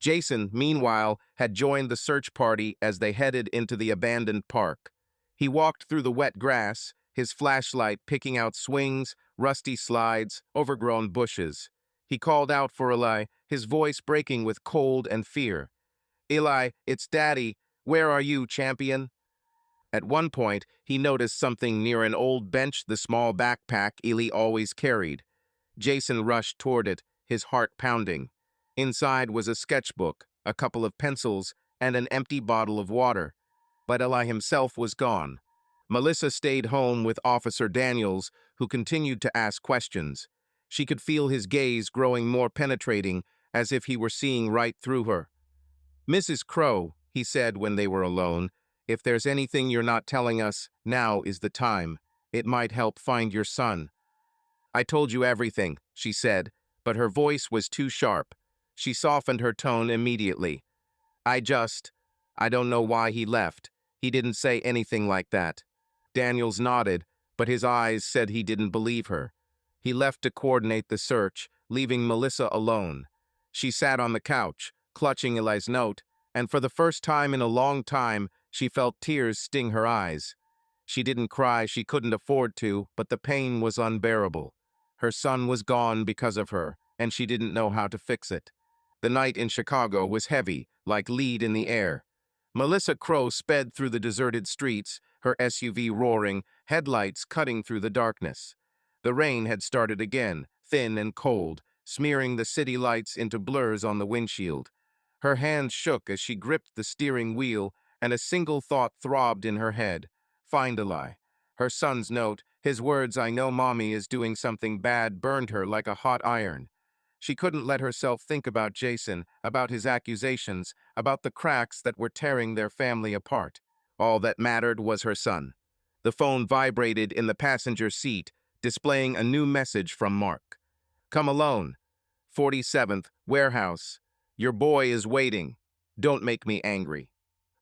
Jason, meanwhile, had joined the search party as they headed into the abandoned park. He walked through the wet grass, his flashlight picking out swings, rusty slides, overgrown bushes. He called out for Eli, his voice breaking with cold and fear. "Eli, it's Daddy. Where are you, champion?" At one point, he noticed something near an old bench, the small backpack Eli always carried. Jason rushed toward it, his heart pounding. Inside was a sketchbook, a couple of pencils, and an empty bottle of water. But Eli himself was gone. Melissa stayed home with Officer Daniels, who continued to ask questions. She could feel his gaze growing more penetrating, as if he were seeing right through her. "Mrs. Crow," he said when they were alone, "if there's anything you're not telling us, now is the time. It might help find your son." "I told you everything," she said, but her voice was too sharp. She softened her tone immediately. I don't know why he left. He didn't say anything like that." Daniels nodded, but his eyes said he didn't believe her. He left to coordinate the search, leaving Melissa alone. She sat on the couch, clutching Eli's note, and for the first time in a long time, she felt tears sting her eyes. She didn't cry, she couldn't afford to, but the pain was unbearable. Her son was gone because of her, and she didn't know how to fix it. The night in Chicago was heavy, like lead in the air. Melissa Crow sped through the deserted streets, her SUV roaring, headlights cutting through the darkness. The rain had started again, thin and cold, smearing the city lights into blurs on the windshield. Her hands shook as she gripped the steering wheel, and a single thought throbbed in her head. Find Eli. Her son's note, his words, "I know Mommy is doing something bad," burned her like a hot iron. She couldn't let herself think about Jason, about his accusations, about the cracks that were tearing their family apart. All that mattered was her son. The phone vibrated in the passenger seat, displaying a new message from Mark. "Come alone. 47th, warehouse. Your boy is waiting. Don't make me angry."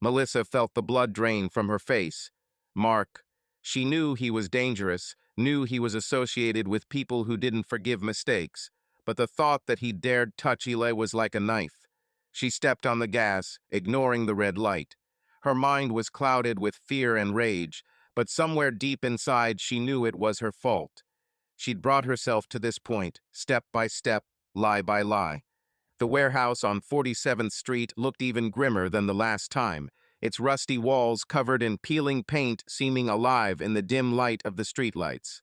Melissa felt the blood drain from her face. Mark. She knew he was dangerous, knew he was associated with people who didn't forgive mistakes, but the thought that he dared touch Eli was like a knife. She stepped on the gas, ignoring the red light. Her mind was clouded with fear and rage, but somewhere deep inside she knew it was her fault. She'd brought herself to this point, step by step, lie by lie. The warehouse on 47th Street looked even grimmer than the last time, its rusty walls covered in peeling paint seeming alive in the dim light of the streetlights.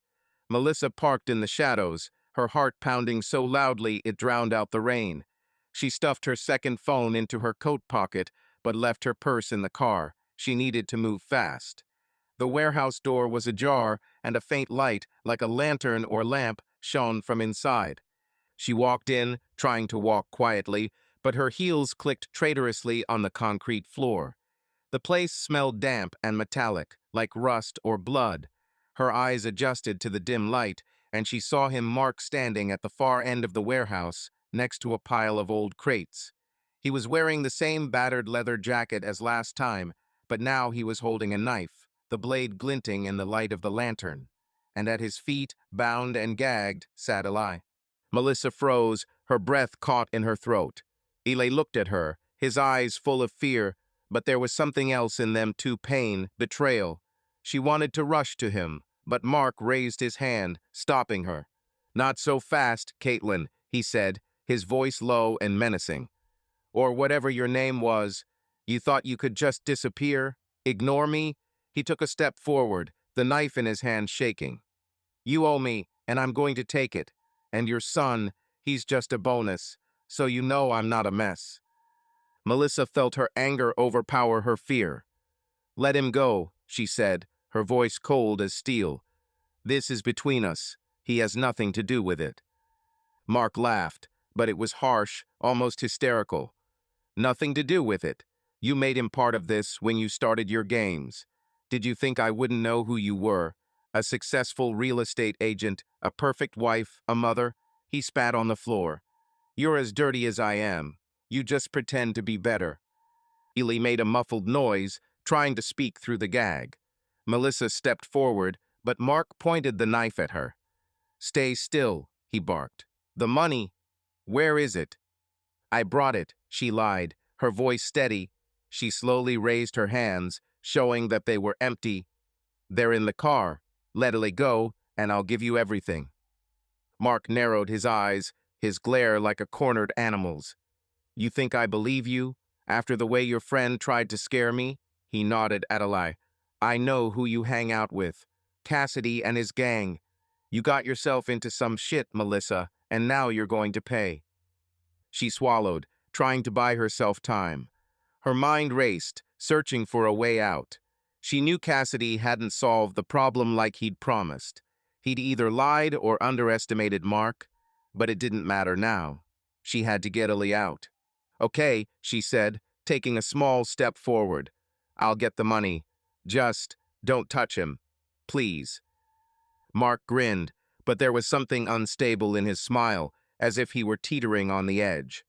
Melissa parked in the shadows, her heart pounding so loudly it drowned out the rain. She stuffed her second phone into her coat pocket, but left her purse in the car. She needed to move fast. The warehouse door was ajar, and a faint light, like a lantern or lamp, shone from inside. She walked in, trying to walk quietly, but her heels clicked traitorously on the concrete floor. The place smelled damp and metallic, like rust or blood. Her eyes adjusted to the dim light, and she saw him Mark standing at the far end of the warehouse, next to a pile of old crates. He was wearing the same battered leather jacket as last time, but now he was holding a knife, the blade glinting in the light of the lantern. And at his feet, bound and gagged, sat Eli. Melissa froze, her breath caught in her throat. Eli looked at her, his eyes full of fear, but there was something else in them too, pain, betrayal. She wanted to rush to him, but Mark raised his hand, stopping her. "Not so fast, Caitlin," he said, his voice low and menacing. "Or whatever your name was. You thought you could just disappear? Ignore me?" He took a step forward, the knife in his hand shaking. "You owe me, and I'm going to take it. And your son, he's just a bonus, so you know I'm not a mess." Melissa felt her anger overpower her fear. "Let him go," she said, her voice cold as steel. "This is between us. He has nothing to do with it." Mark laughed, but it was harsh, almost hysterical. "Nothing to do with it. You made him part of this when you started your games. Did you think I wouldn't know who you were? A successful real estate agent, a perfect wife, a mother? He spat on the floor. You're as dirty as I am. You just pretend to be better. Ely made a muffled noise, trying to speak through the gag. Melissa stepped forward, but Mark pointed the knife at her. Stay still, he barked. The money, where is it? I brought it, she lied, her voice steady. She slowly raised her hands, showing that they were empty. They're in the car. Let it go, and I'll give you everything. Mark narrowed his eyes, his glare like a cornered animal's. You think I believe you? After the way your friend tried to scare me? He nodded at Eli. I know who you hang out with. Cassidy and his gang. You got yourself into some shit, Melissa, and now you're going to pay. She swallowed, trying to buy herself time. Her mind raced, searching for a way out. She knew Cassidy hadn't solved the problem like he'd promised. He'd either lied or underestimated Mark, but it didn't matter now. She had to get Ellie out. Okay, she said, taking a small step forward. I'll get the money. Just don't touch him. Please. Mark grinned, but there was something unstable in his smile, as if he were teetering on the edge.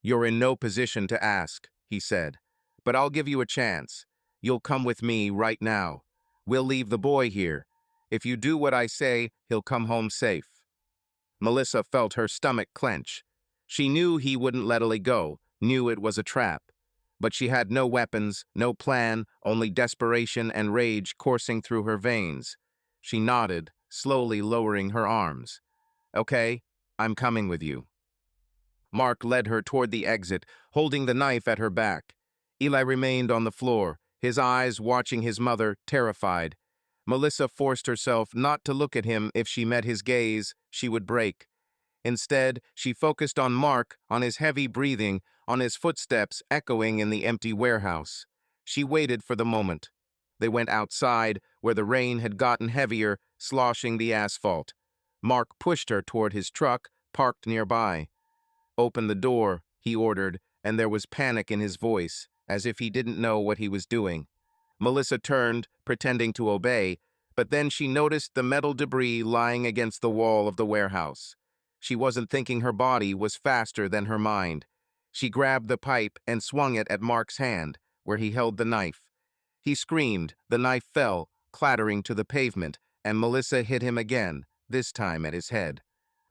You're in no position to ask, he said, but I'll give you a chance. You'll come with me right now. We'll leave the boy here. If you do what I say, he'll come home safe. Melissa felt her stomach clench. She knew he wouldn't let Ellie go, knew it was a trap. But she had no weapons, no plan, only desperation and rage coursing through her veins. She nodded, slowly lowering her arms. Okay, I'm coming with you. Mark led her toward the exit, holding the knife at her back. Eli remained on the floor, his eyes watching his mother, terrified. Melissa forced herself not to look at him. If she met his gaze, she would break. Instead, she focused on Mark, on his heavy breathing, on his footsteps echoing in the empty warehouse. She waited for the moment. They went outside, where the rain had gotten heavier, sloshing the asphalt. Mark pushed her toward his truck, parked nearby. Open the door, he ordered, and there was panic in his voice, as if he didn't know what he was doing. Melissa turned, pretending to obey, but then she noticed the metal debris lying against the wall of the warehouse. She wasn't thinking. Her body was faster than her mind. She grabbed the pipe and swung it at Mark's hand, where he held the knife. He screamed, the knife fell, clattering to the pavement, and Melissa hit him again, this time at his head.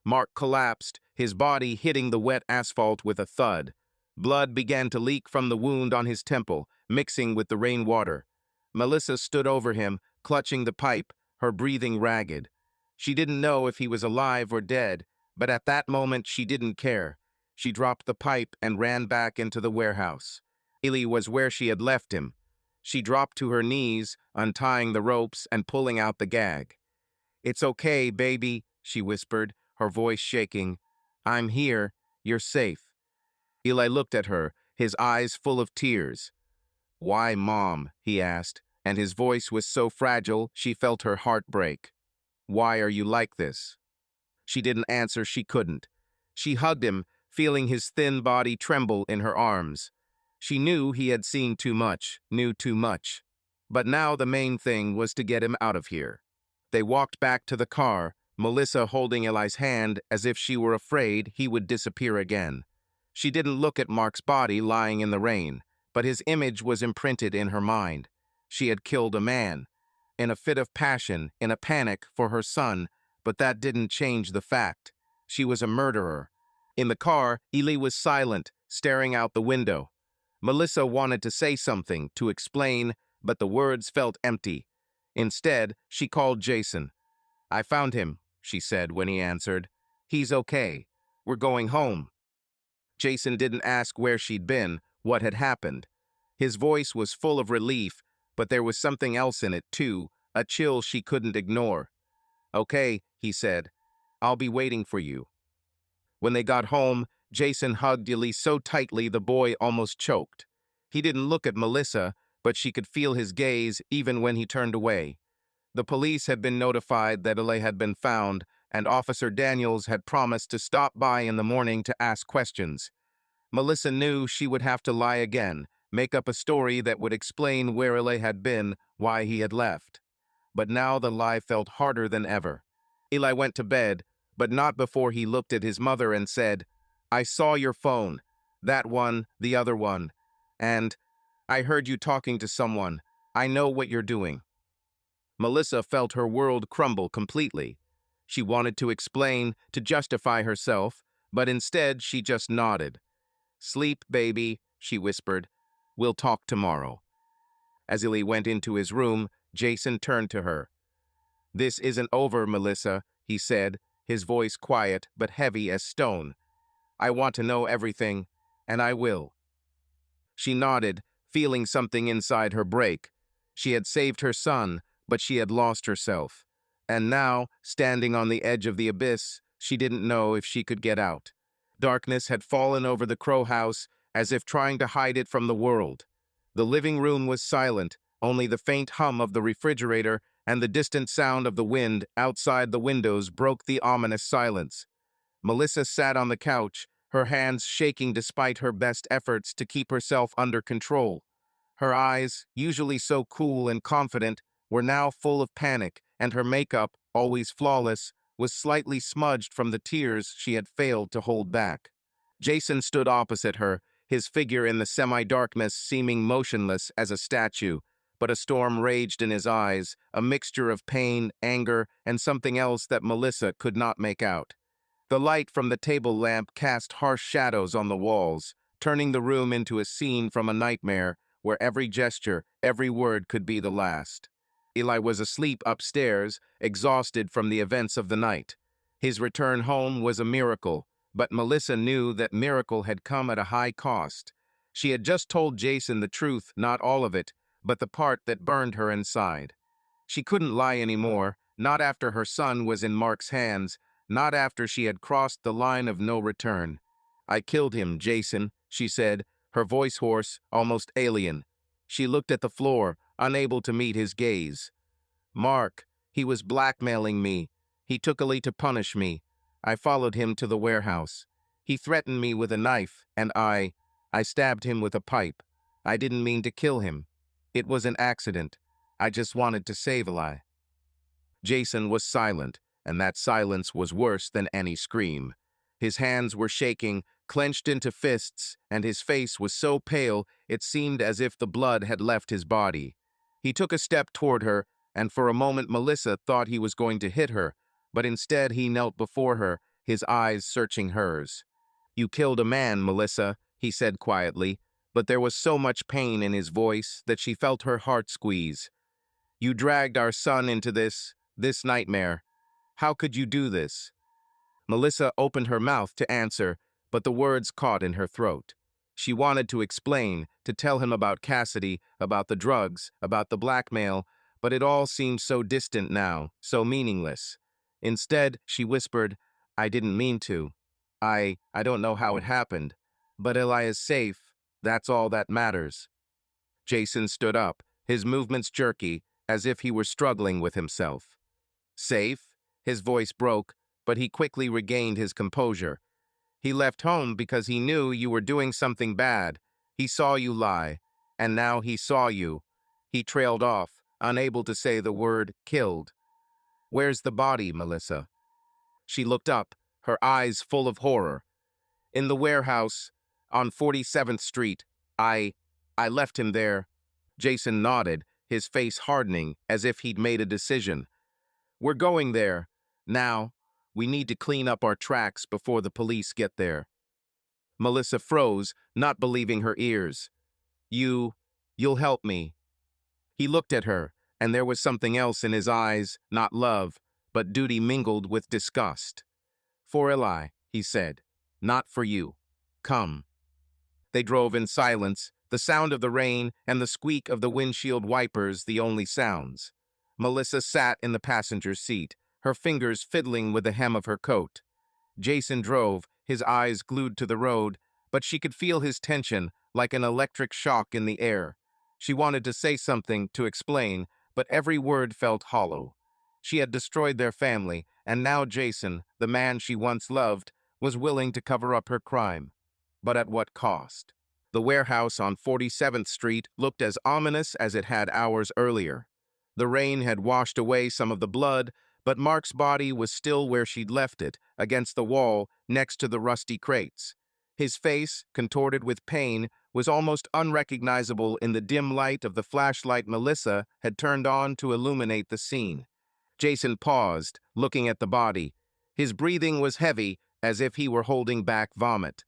Mark collapsed, his body hitting the wet asphalt with a thud. Blood began to leak from the wound on his temple, mixing with the rainwater. Melissa stood over him, clutching the pipe, her breathing ragged. She didn't know if he was alive or dead, but at that moment she didn't care. She dropped the pipe and ran back into the warehouse. Eli was where she had left him. She dropped to her knees, untying the ropes and pulling out the gag. It's okay, baby, she whispered, her voice shaking. I'm here. You're safe. Eli looked at her, his eyes full of tears. Why, Mom? He asked, and his voice was so fragile she felt her heart break. Why are you like this? She didn't answer. She couldn't. She hugged him, feeling his thin body tremble in her arms. She knew he had seen too much, knew too much. But now the main thing was to get him out of here. They walked back to the car, Melissa holding Eli's hand as if she were afraid he would disappear again. She didn't look at Mark's body lying in the rain, but his image was imprinted in her mind. She had killed a man, in a fit of passion, in a panic for her son, but that didn't change the fact. She was a murderer. In the car, Eli was silent, staring out the window. Melissa wanted to say something, to explain, but the words felt empty. Instead, she called Jason. I found him, she said when he answered. He's okay. We're going home. Jason didn't ask where she'd been, what had happened. His voice was full of relief, but there was something else in it, too, a chill she couldn't ignore. Okay, he said. I'll be waiting for you. When they got home, Jason hugged Elise so tightly the boy almost choked. He didn't look at Melissa, but she could feel his gaze even when he turned away. The police had been notified that Ellie had been found, and Officer Daniels had promised to stop by in the morning to ask questions. Melissa knew she would have to lie again, make up a story that would explain where Eli had been, why he had left. But now the lie felt harder than ever. Eli went to bed, but not before he looked at his mother and said, "I saw your phone. That one, the other one. And I heard you talking to someone. I know what you're doing." Melissa felt her world crumble completely. She wanted to explain, to justify herself, but instead she just nodded. "Sleep, baby," she whispered. "We'll talk tomorrow." As Illy went into his room, Jason turned to her. "This isn't over, Melissa," he said, his voice quiet but heavy as stone. "I want to know everything, and I will." She nodded, feeling something inside her break. She had saved her son, but she had lost herself. And now, standing on the edge of the abyss, she didn't know if she could get out. Darkness had fallen over the Crow house, as if trying to hide it from the world. The living room was silent, only the faint hum of the refrigerator and the distant sound of the wind outside the windows broke the ominous silence. Melissa sat on the couch, her hands shaking despite her best efforts to keep herself under control. Her eyes, usually so cool and confident, were now full of panic, and her makeup, always flawless, was slightly smudged from the tears she had failed to hold back. Jason stood opposite her, his figure in the semi-darkness seeming motionless as a statue, but a storm raged in his eyes, a mixture of pain, anger, and something else that Melissa could not make out. The light from the table lamp cast harsh shadows on the walls, turning the room into a scene from a nightmare where every gesture, every word could be the last. Eli was asleep upstairs, exhausted from the events of the night. His return home was a miracle, but Melissa knew that miracle had come at a high cost. She had just told Jason the truth, not all of it, but the part that burned her inside. She couldn't lie anymore, not after her son was in Mark's hands, not after she had crossed the line of no return. "I killed him, Jason," she said, her voice hoarse, almost alien. She looked at the floor, unable to meet his gaze. "Mark, he was blackmailing me. He took Ali to punish me. I followed him to the warehouse. He threatened me with a knife, and I stabbed him with a pipe. I didn't mean to kill him. It was an accident. I just wanted to save Ali." Jason was silent, and that silence was worse than any scream. His hands were shaking, clenched into fists, and his face was so pale it seemed as if the blood had left his body. He took a step toward her, and for a moment Melissa thought he was going to hit her, but instead he knelt before her, his eyes searching hers. "You killed a man, Melissa," he said quietly, but there was so much pain in his voice that she felt her heart squeeze. "You dragged our son into this nightmare. How could you do this?" Melissa opened her mouth to answer, but the words caught in her throat. She wanted to explain, to tell him about Cassidy, about the drugs, about the blackmail, but it all seemed so distant now, so meaningless. Instead, she whispered, "I didn't mean to. I don't know how it happened, but Eli is safe. That's all that matters." Jason stood up, his movements jerky, as if he were struggling with himself. "Safe?" His voice broke, but he quickly regained his composure. "He left home because he knew you were doing something bad. He saw you lie, and now he saw you." He trailed off, unable to say the word killed. "Where's the body, Melissa?" She looked up, her eyes full of horror. "In the warehouse, on 47th Street. I left him there." Jason nodded, his face hardening as if he'd made a decision. "We're going there. Now, we need to clean up our tracks before the police get there." Melissa froze, not believing her ears. You'll help me." He looked at her, and there was something else in his eyes, not love, but duty mingled with disgust. "For Eli," he said, "not for you. Come." They drove in silence, the sound of the rain and the squeak of the windshield wipers the only sounds. Melissa sat in the passenger seat, her fingers fiddling with the hem of her coat. Jason drove, his eyes glued to the road, but she could feel his tension, like an electric shock in the air. She wanted to say something, to explain, but every word felt hollow. She had destroyed their family, and now Jason, the man she once loved, was willing to cover up her crime. But at what cost? The warehouse on 47th Street looked as ominous as it had hours earlier. The rain had washed away some of the blood, but Mark's body was still where she'd left it, against the wall next to the rusty crates. His face, contorted with pain, was almost unrecognizable in the dim light of the flashlight Melissa had turned on to illuminate the scene. Jason paused, looking at the body. His breathing was heavy, as if he were holding back vomit.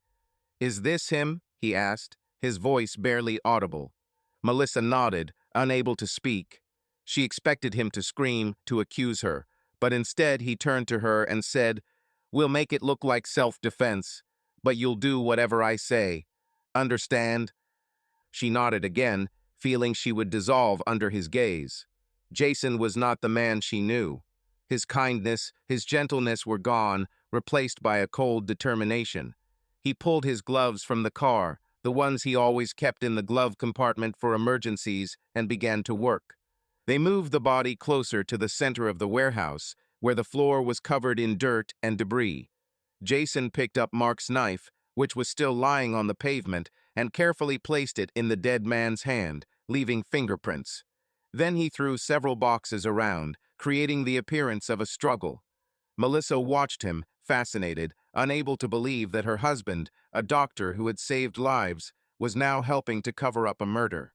"Is this him?" he asked, his voice barely audible. Melissa nodded, unable to speak. She expected him to scream, to accuse her, but instead he turned to her and said, "We'll make it look like self-defense, but you'll do whatever I say. Understand?" She nodded again, feeling she would dissolve under his gaze. Jason was not the man she knew. His kindness, his gentleness were gone, replaced by a cold determination. He pulled his gloves from the car, the ones he always kept in the glove compartment for emergencies, and began to work. They moved the body closer to the center of the warehouse, where the floor was covered in dirt and debris. Jason picked up Mark's knife, which was still lying on the pavement, and carefully placed it in the dead man's hand, leaving fingerprints. Then he threw several boxes around, creating the appearance of a struggle. Melissa watched him, fascinated, unable to believe that her husband, a doctor who had saved lives, was now helping to cover up a murder.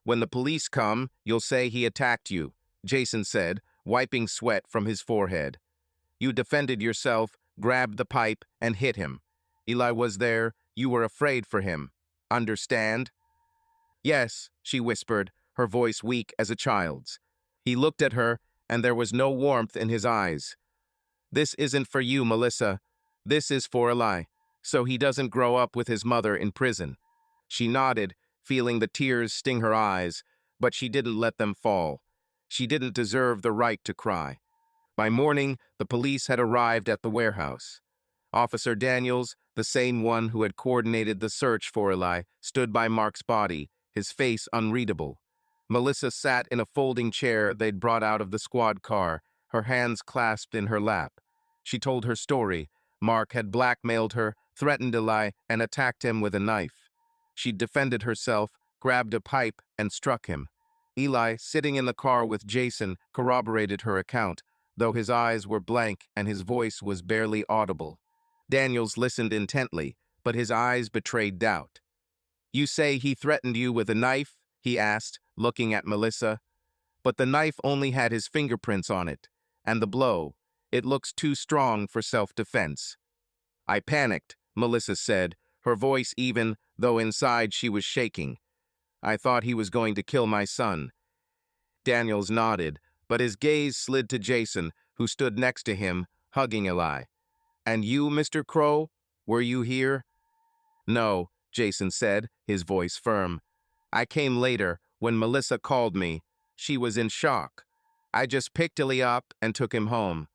"When the police come, you'll say he attacked you," Jason said, wiping sweat from his forehead. "You defended yourself, grabbed the pipe, and hit him. Eli was there. You were afraid for him. Understand?" "Yes," she whispered, her voice weak as a child's. He looked at her, and there was no warmth in his eyes. "This isn't for you, Melissa. This is for Eli, so he doesn't grow up with his mother in prison." She nodded, feeling the tears sting her eyes, but she didn't let them fall. She didn't deserve the right to cry. By morning, the police had arrived at the warehouse. Officer Daniels, the same one who had coordinated the search for Eli, stood by Mark's body, his face unreadable. Melissa sat in a folding chair they'd brought out of the squad car, her hands clasped in her lap. She told her story. Mark had blackmailed her, threatened Eli, and attacked him with a knife. She'd defended herself, grabbed a pipe, and struck him. Eli, sitting in the car with Jason, corroborated her account, though his eyes were blank and his voice was barely audible. Daniels listened intently, but his eyes betrayed doubt. "You say he threatened you with a knife?" he asked, looking at Melissa. "But the knife only had his fingerprints on it, and the blow. It looks too strong for self-defense." "I panicked," Melissa said, her voice even, though inside she was shaking. "I thought he was going to kill my son." Daniels nodded, but his gaze slid to Jason, who stood next to him, hugging Eli. "And you, Mr. Crow? Were you here?" "No," Jason said, his voice firm. "I came later, when Melissa called me. She was in shock. I just picked Eli up and took him home."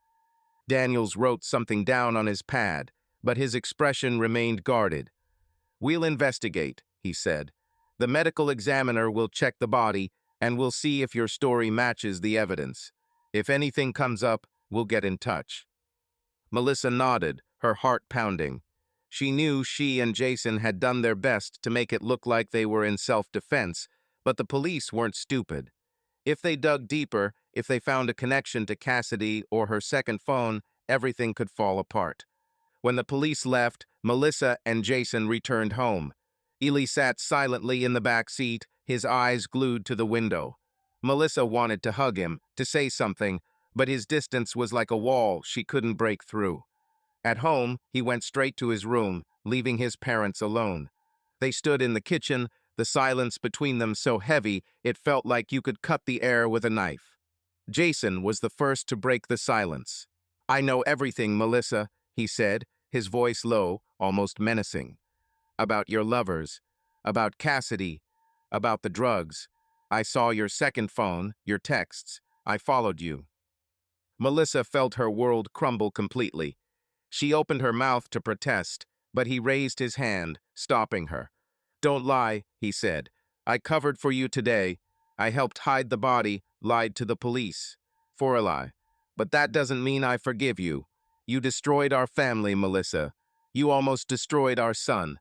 Daniels wrote something down on his pad, but his expression remained guarded. "We'll investigate," he said. "The medical examiner will check the body, and we'll see if your story matches the evidence. If anything comes up, we'll get in touch." Melissa nodded, her heart pounding. She knew she and Jason had done their best to make it look like they were in self-defense, but the police weren't stupid. If they dug deeper, if they found a connection to Cassidy or her second phone, everything could fall apart. When the police left, Melissa and Jason returned home. Eli sat silently in the back seat, his eyes glued to the window. Melissa wanted to hug him, to say something, but his distance was like a wall she couldn't break through. At home, he went straight to his room, leaving his parents alone. They stood in the kitchen, the silence between them so heavy it felt like you could cut the air with a knife. Jason was the first to break the silence. "I know everything, Melissa," he said, his voice low, almost menacing. "About your lovers, about Cassidy, about the drugs. I saw your second phone, your texts. I followed you." Melissa felt her world crumble completely. She opened her mouth to protest, but he raised his hand, stopping her. "Don't lie," he said. "I covered for you today. I helped hide the body, lied to the police. For a lie. But that doesn't mean I forgive you. You destroyed our family, Melissa. You almost destroyed our son."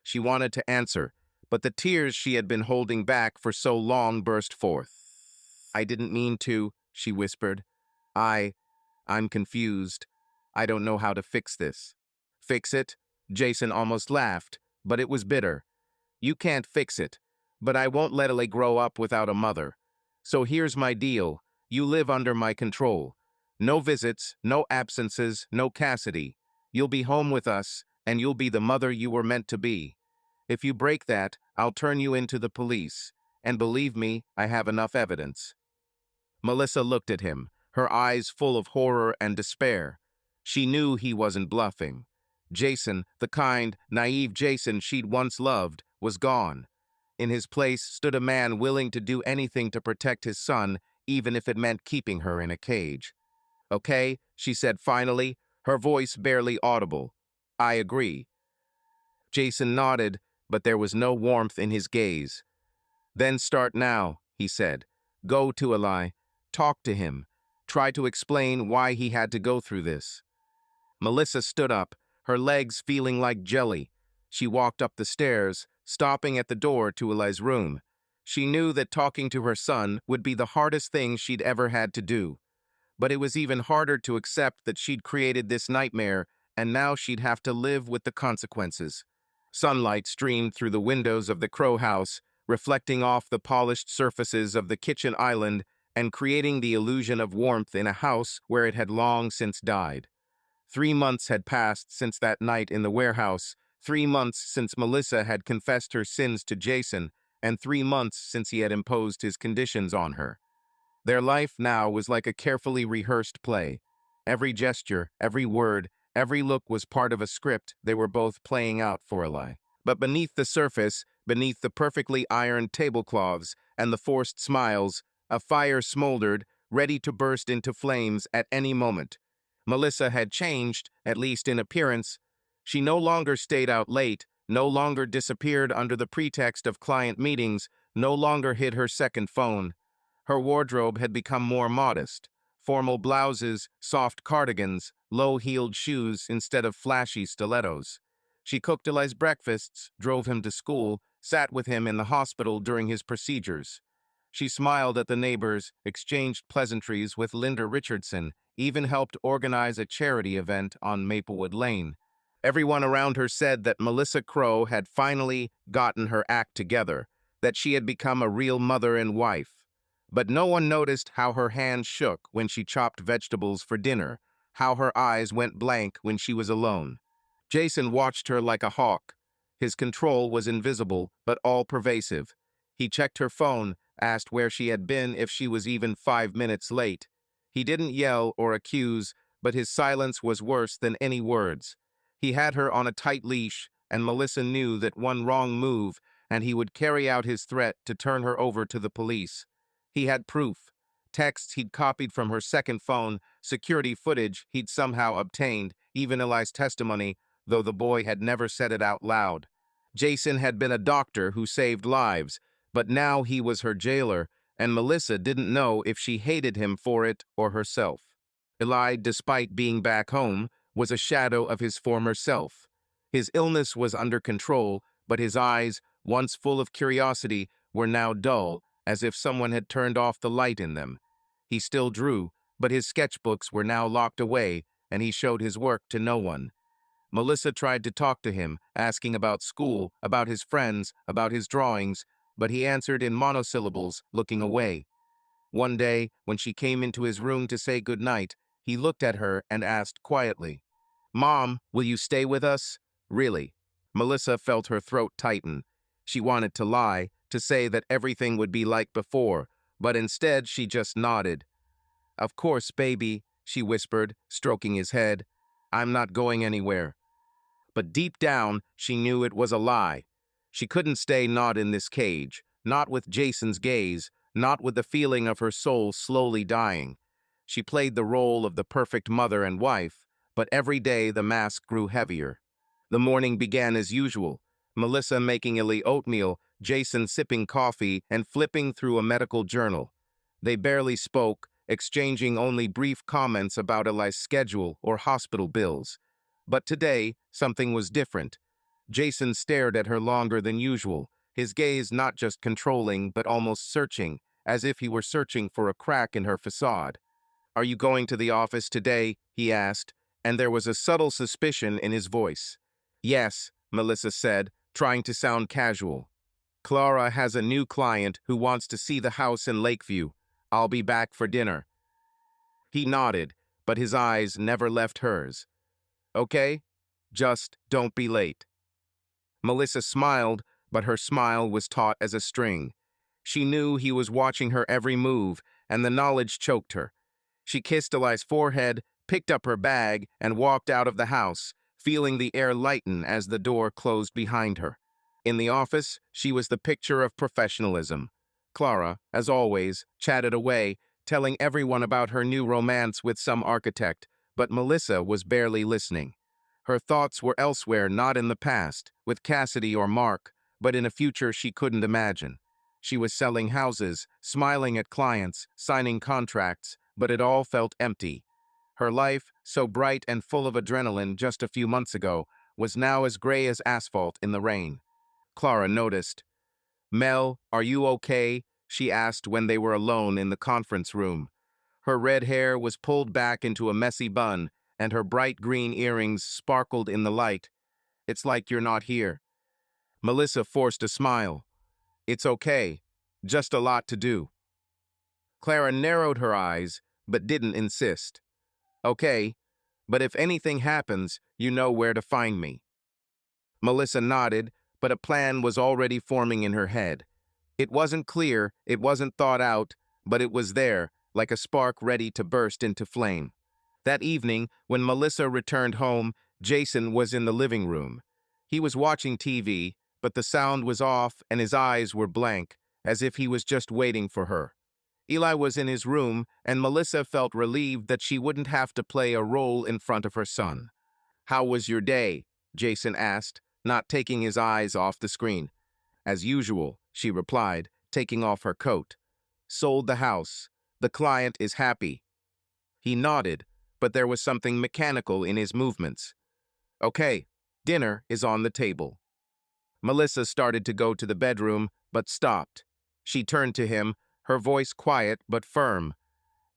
She wanted to answer, but the tears she had been holding back for so long burst forth. "I didn't mean to," she whispered. I'm confused. I don't know how to fix this. Fix it? Jason almost laughed, but it was bitter. You can't fix it, but I won't let Ellie grow up without a mother. So here's my deal. You live under my control. No visits, no absences, no Cassidy. You'll be home with us, and you'll be the mother you were meant to be. If you break that, I'll turn you into the police. And believe me, I have enough evidence. Melissa looked at him, her eyes full of horror and despair. She knew he wasn't bluffing. Jason, the kind, naive Jason she'd once loved, was gone. In his place stood a man willing to do anything to protect his son, even if it meant keeping her in a cage. Okay, she said finally, her voice barely audible. I agree. Jason nodded, but there was no warmth in his gaze. Then start now, he said. Go to Eli. Talk to him. Try to explain why he had to go through this. Melissa stood up, her legs feeling like jelly. She walked up the stairs, stopping at the door to Eli's room. She knew that talking to her son would be the hardest thing she'd ever had to do. But it was even harder to accept that she'd created this nightmare, and now she'd have to live with the consequences. Sunlight streamed through the windows of the Crow house, reflecting off the polished surfaces of the kitchen island and creating the illusion of warmth in a house where it had long since died. 3 months had passed since that night in the warehouse, 3 months since Melissa had confessed her sins to Jason, and 3 months since he had imposed his conditions on her. Their life now was like a carefully rehearsed play. Every gesture, every word, every look was part of a script they were both playing out for Eli. But beneath the surface, beneath the perfectly ironed tablecloths and the forced smiles, a fire smoldered, ready to burst into flames at any moment. Melissa had changed, at least in appearance. She no longer stayed out late, no longer disappeared under the pretext of client meetings, no longer hid her second phone. Her wardrobe had become more modest. Formal blouses, soft cardigans, low-heeled shoes instead of flashy stilettos. She cooked Eli's breakfasts, drove him to school, sat with him in the hospital during his procedures. She smiled at the neighbors, exchanged pleasantries with Linda Richardson, even helped organize a charity event on Maplewood Lane. Everyone around her said that Melissa Crow had finally gotten her act together, that she had become a real mother and wife. But no one noticed how her hands shook when she chopped vegetables for dinner, how her eyes went blank when she was alone. Jason watched her like a hawk. His control was invisible, but all-pervasive. He checked her phone, asked where she had been if she was even 5 minutes late. He didn't yell or accuse, but his silence was worse than any words. He had her on a tight leash, and Melissa knew that one wrong move, and he would carry out his threat to turn her over to the police. He had proof. Texts he'd copied from her second phone, security footage he'd somehow obtained, even Eli's testimony, though the boy had never said it out loud. Jason had been a doctor who saved lives, but now he was her jailer, and Melissa didn't know if she hated him for it or herself. Eli, despite being back home, was a shadow of his former self. His illness was under control, but his eyes, once full of curiosity, were now dull, as if someone had turned off the light in them. He still drew, but his sketchbooks were now locked away, and he showed his work to no one. Melissa tried to talk to him, asking about school, about his friends, about his drawings, but he answered in monosyllables, looking away. One day, when she came into his room to say goodnight, he looked at her and asked quietly, "Mom, will you stay with us?" Really? Melissa felt her throat tighten. She wanted to lie, to say that everything would be like before, but instead she just nodded. "Of course, baby," she whispered, stroking his head. "I'm not going anywhere." But deep down, she knew it was a lie. She couldn't stay not in this cage, not with Jason's gaze, not with the feeling of her soul slowly dying. She played the role of the perfect mother and wife, but every day the mask grew heavier. The morning began as usual, Melissa making Illy oatmeal, Jason sipping coffee and flipping through a medical journal. They barely spoke, exchanging only brief comments about Eli's schedule or hospital bills. But today, something was different. Jason stared at her longer than usual, his gaze not just controlling but almost searching, as if he were searching for a crack in her facade. "Are you going to the office today?" he asked, and there was a subtle suspicion in his voice. "Yes," Melissa said, trying to sound casual. "Clara has a new client who wants to see the house in Lakeview. I'll be back for dinner." He nodded, but his eyes never left hers. "Okay, just don't be late." Melissa smiled, but her smile was taut as a string. She knew he was watching her every move, and the knowledge choked her. She kissed Eli's forehead, picked up her bag, and walked out of the house, feeling the air lighten as the door closed behind her. In the office, she was the picture of professionalism. Clara, as always, chatted away, telling everyone about her new romance with some architect, but Melissa was barely listening. Her thoughts were elsewhere, not in the past, with Cassidy or Mark, but in a future she couldn't imagine. She was selling houses, smiling at clients, signing contracts, but it all felt empty. Her life, so bright and full of adrenaline just a few months ago, was now as gray as asphalt in the rain. Clara noticed. "Mel, are you okay?" she asked when they were alone in the conference room. Her red hair was pulled back into a messy bun, and her bright green earrings sparkled in the light. "It's like you're not here." Melissa forced a smile. "It's okay. Just a lot to do." Clara narrowed her eyes, but didn't insist. "Okay, but if anything happens, you know where to find me." Melissa nodded, but a plan was already forming in her head. It wasn't clear, it wasn't thought out, but it was there, like a spark ready to burst into flame. That evening, when Melissa returned home, Jason was in the living room. He was watching TV, but the sound was off and his eyes were blank, as if he was just waiting for her. Eli was in his room, and Melissa felt relieved that she wouldn't have to play a role in front of her son. "How was your day?" Jason asked, not taking his eyes off the screen. "As usual," she replied, taking off her coat. "Sold the house. The client is happy." He nodded, but there was something mechanical in his movements. "Okay, dinner is on the table." Melissa started to go to the bedroom, but stopped. She turned to him, her voice quiet but firm.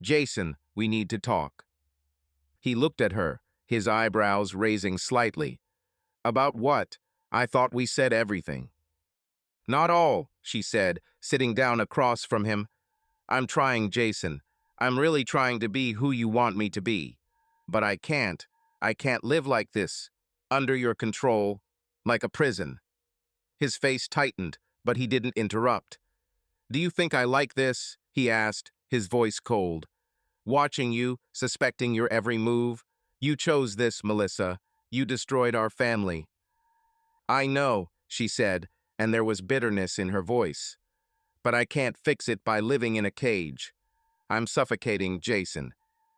"Jason, we need to talk." He looked at her, his eyebrows raising slightly. "About what? I thought we said everything." "Not all," she said, sitting down across from him. "I'm trying, Jason. I'm really trying to be who you want me to be. But I can't. I can't live like this, under your control, like a prison." His face tightened, but he didn't interrupt. "Do you think I like this?" he asked, his voice cold. "Watching you, suspecting your every move. You chose this, Melissa. You destroyed our family." "I know," she said, and there was bitterness in her voice. "But I can't fix it by living in a cage. I'm suffocating, Jason.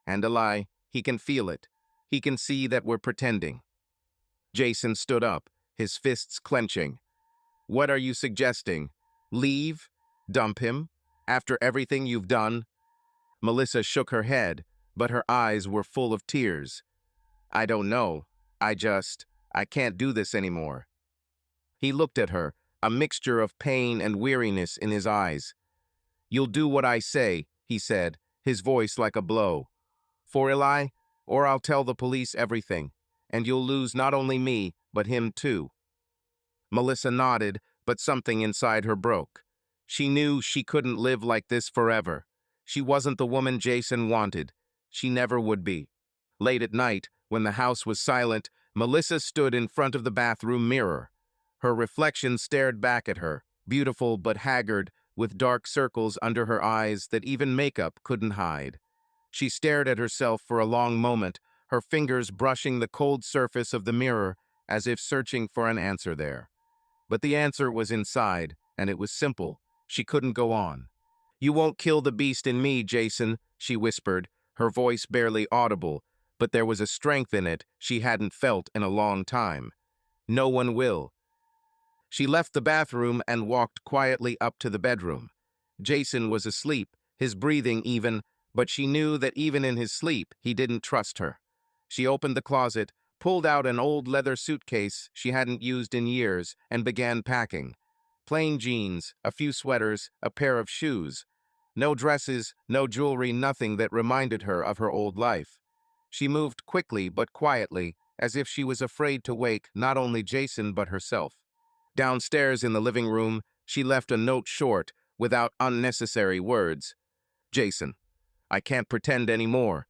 And Eli, he can feel it. He can see that we're pretending." Jason stood up, his fists clenching. "What are you suggesting? Leave? Dump him? After everything you've done?" Melissa shook her head, but her eyes were full of tears. "I don't know. I can't do this anymore." He looked at her, a mixture of pain and weariness in his eyes. "You'll do what I say," he said, his voice like a blow. "For Eli, or I'll tell the police everything, and you'll lose not only me, but him too." Melissa nodded, but something inside her broke. She knew she couldn't live like this forever. She wasn't the woman Jason wanted. She never would be. Late at night, when the house was silent, Melissa stood in front of the bathroom mirror. Her reflection stared back at her, beautiful but haggard, with dark circles under her eyes that even makeup couldn't hide. She stared at herself for a long moment, her fingers brushing the cold surface of the mirror as if searching for an answer there. But the answer was inside, and it was simple. She couldn't go on. "You won't kill the beast in me, Jason," she whispered, her voice barely audible, but there was a strength in it she hadn't felt in a long time. "No one will." She left the bathroom and walked quietly up to the bedroom. Jason was asleep, his breathing even, but she knew that even in his sleep, he didn't trust her. She opened the closet, pulled out an old leather suitcase she hadn't used in years, and began packing. Plain jeans, a few sweaters, a pair of shoes. No dresses, no jewelry, nothing that reminded her of her old life. She moved quickly but quietly, as if she was afraid to wake not only Jason but herself. Downstairs in the living room, she left a note short, without unnecessary words. Jason, I can't pretend anymore.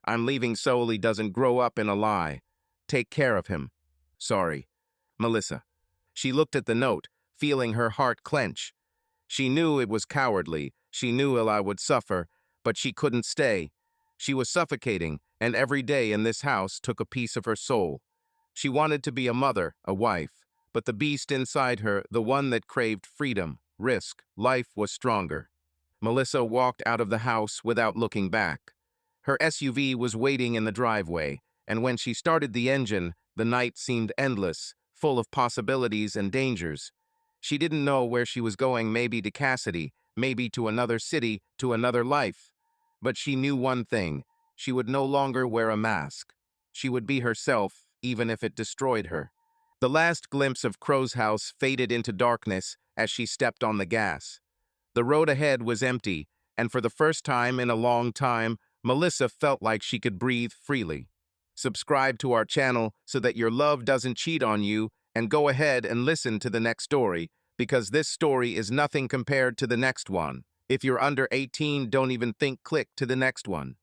I'm leaving so he doesn't grow up in a lie. Take care of him. Sorry. Melissa. She looked at the note, feeling her heart clench. She knew it was cowardly, she knew Eli would suffer, but she couldn't stay. She was suffocating, and every day in this house took a piece of her soul. She wanted to be a mother, a wife, but the beast inside her, the one that craved freedom, risk, life, was stronger. Melissa walked out of the house without looking back. Her SUV was waiting in the driveway, and when she started the engine, the night seemed endless, full of possibilities and dangers. She didn't know where she was going, maybe to Cassidy, maybe to another city, to another life. But she knew one thing: she would no longer wear a mask. She would be herself, even if it destroyed her. The last glimpse of Crow's house faded into darkness as she stepped on the gas. The road ahead was empty, and for the first time in a long time, Melissa felt like she could breathe freely. Subscribe to our channel so that your love doesn't cheat on you, and go ahead and listen to the next story, because this story is nothing compared to the next one. If you're under 18, don't even think, click to the next one.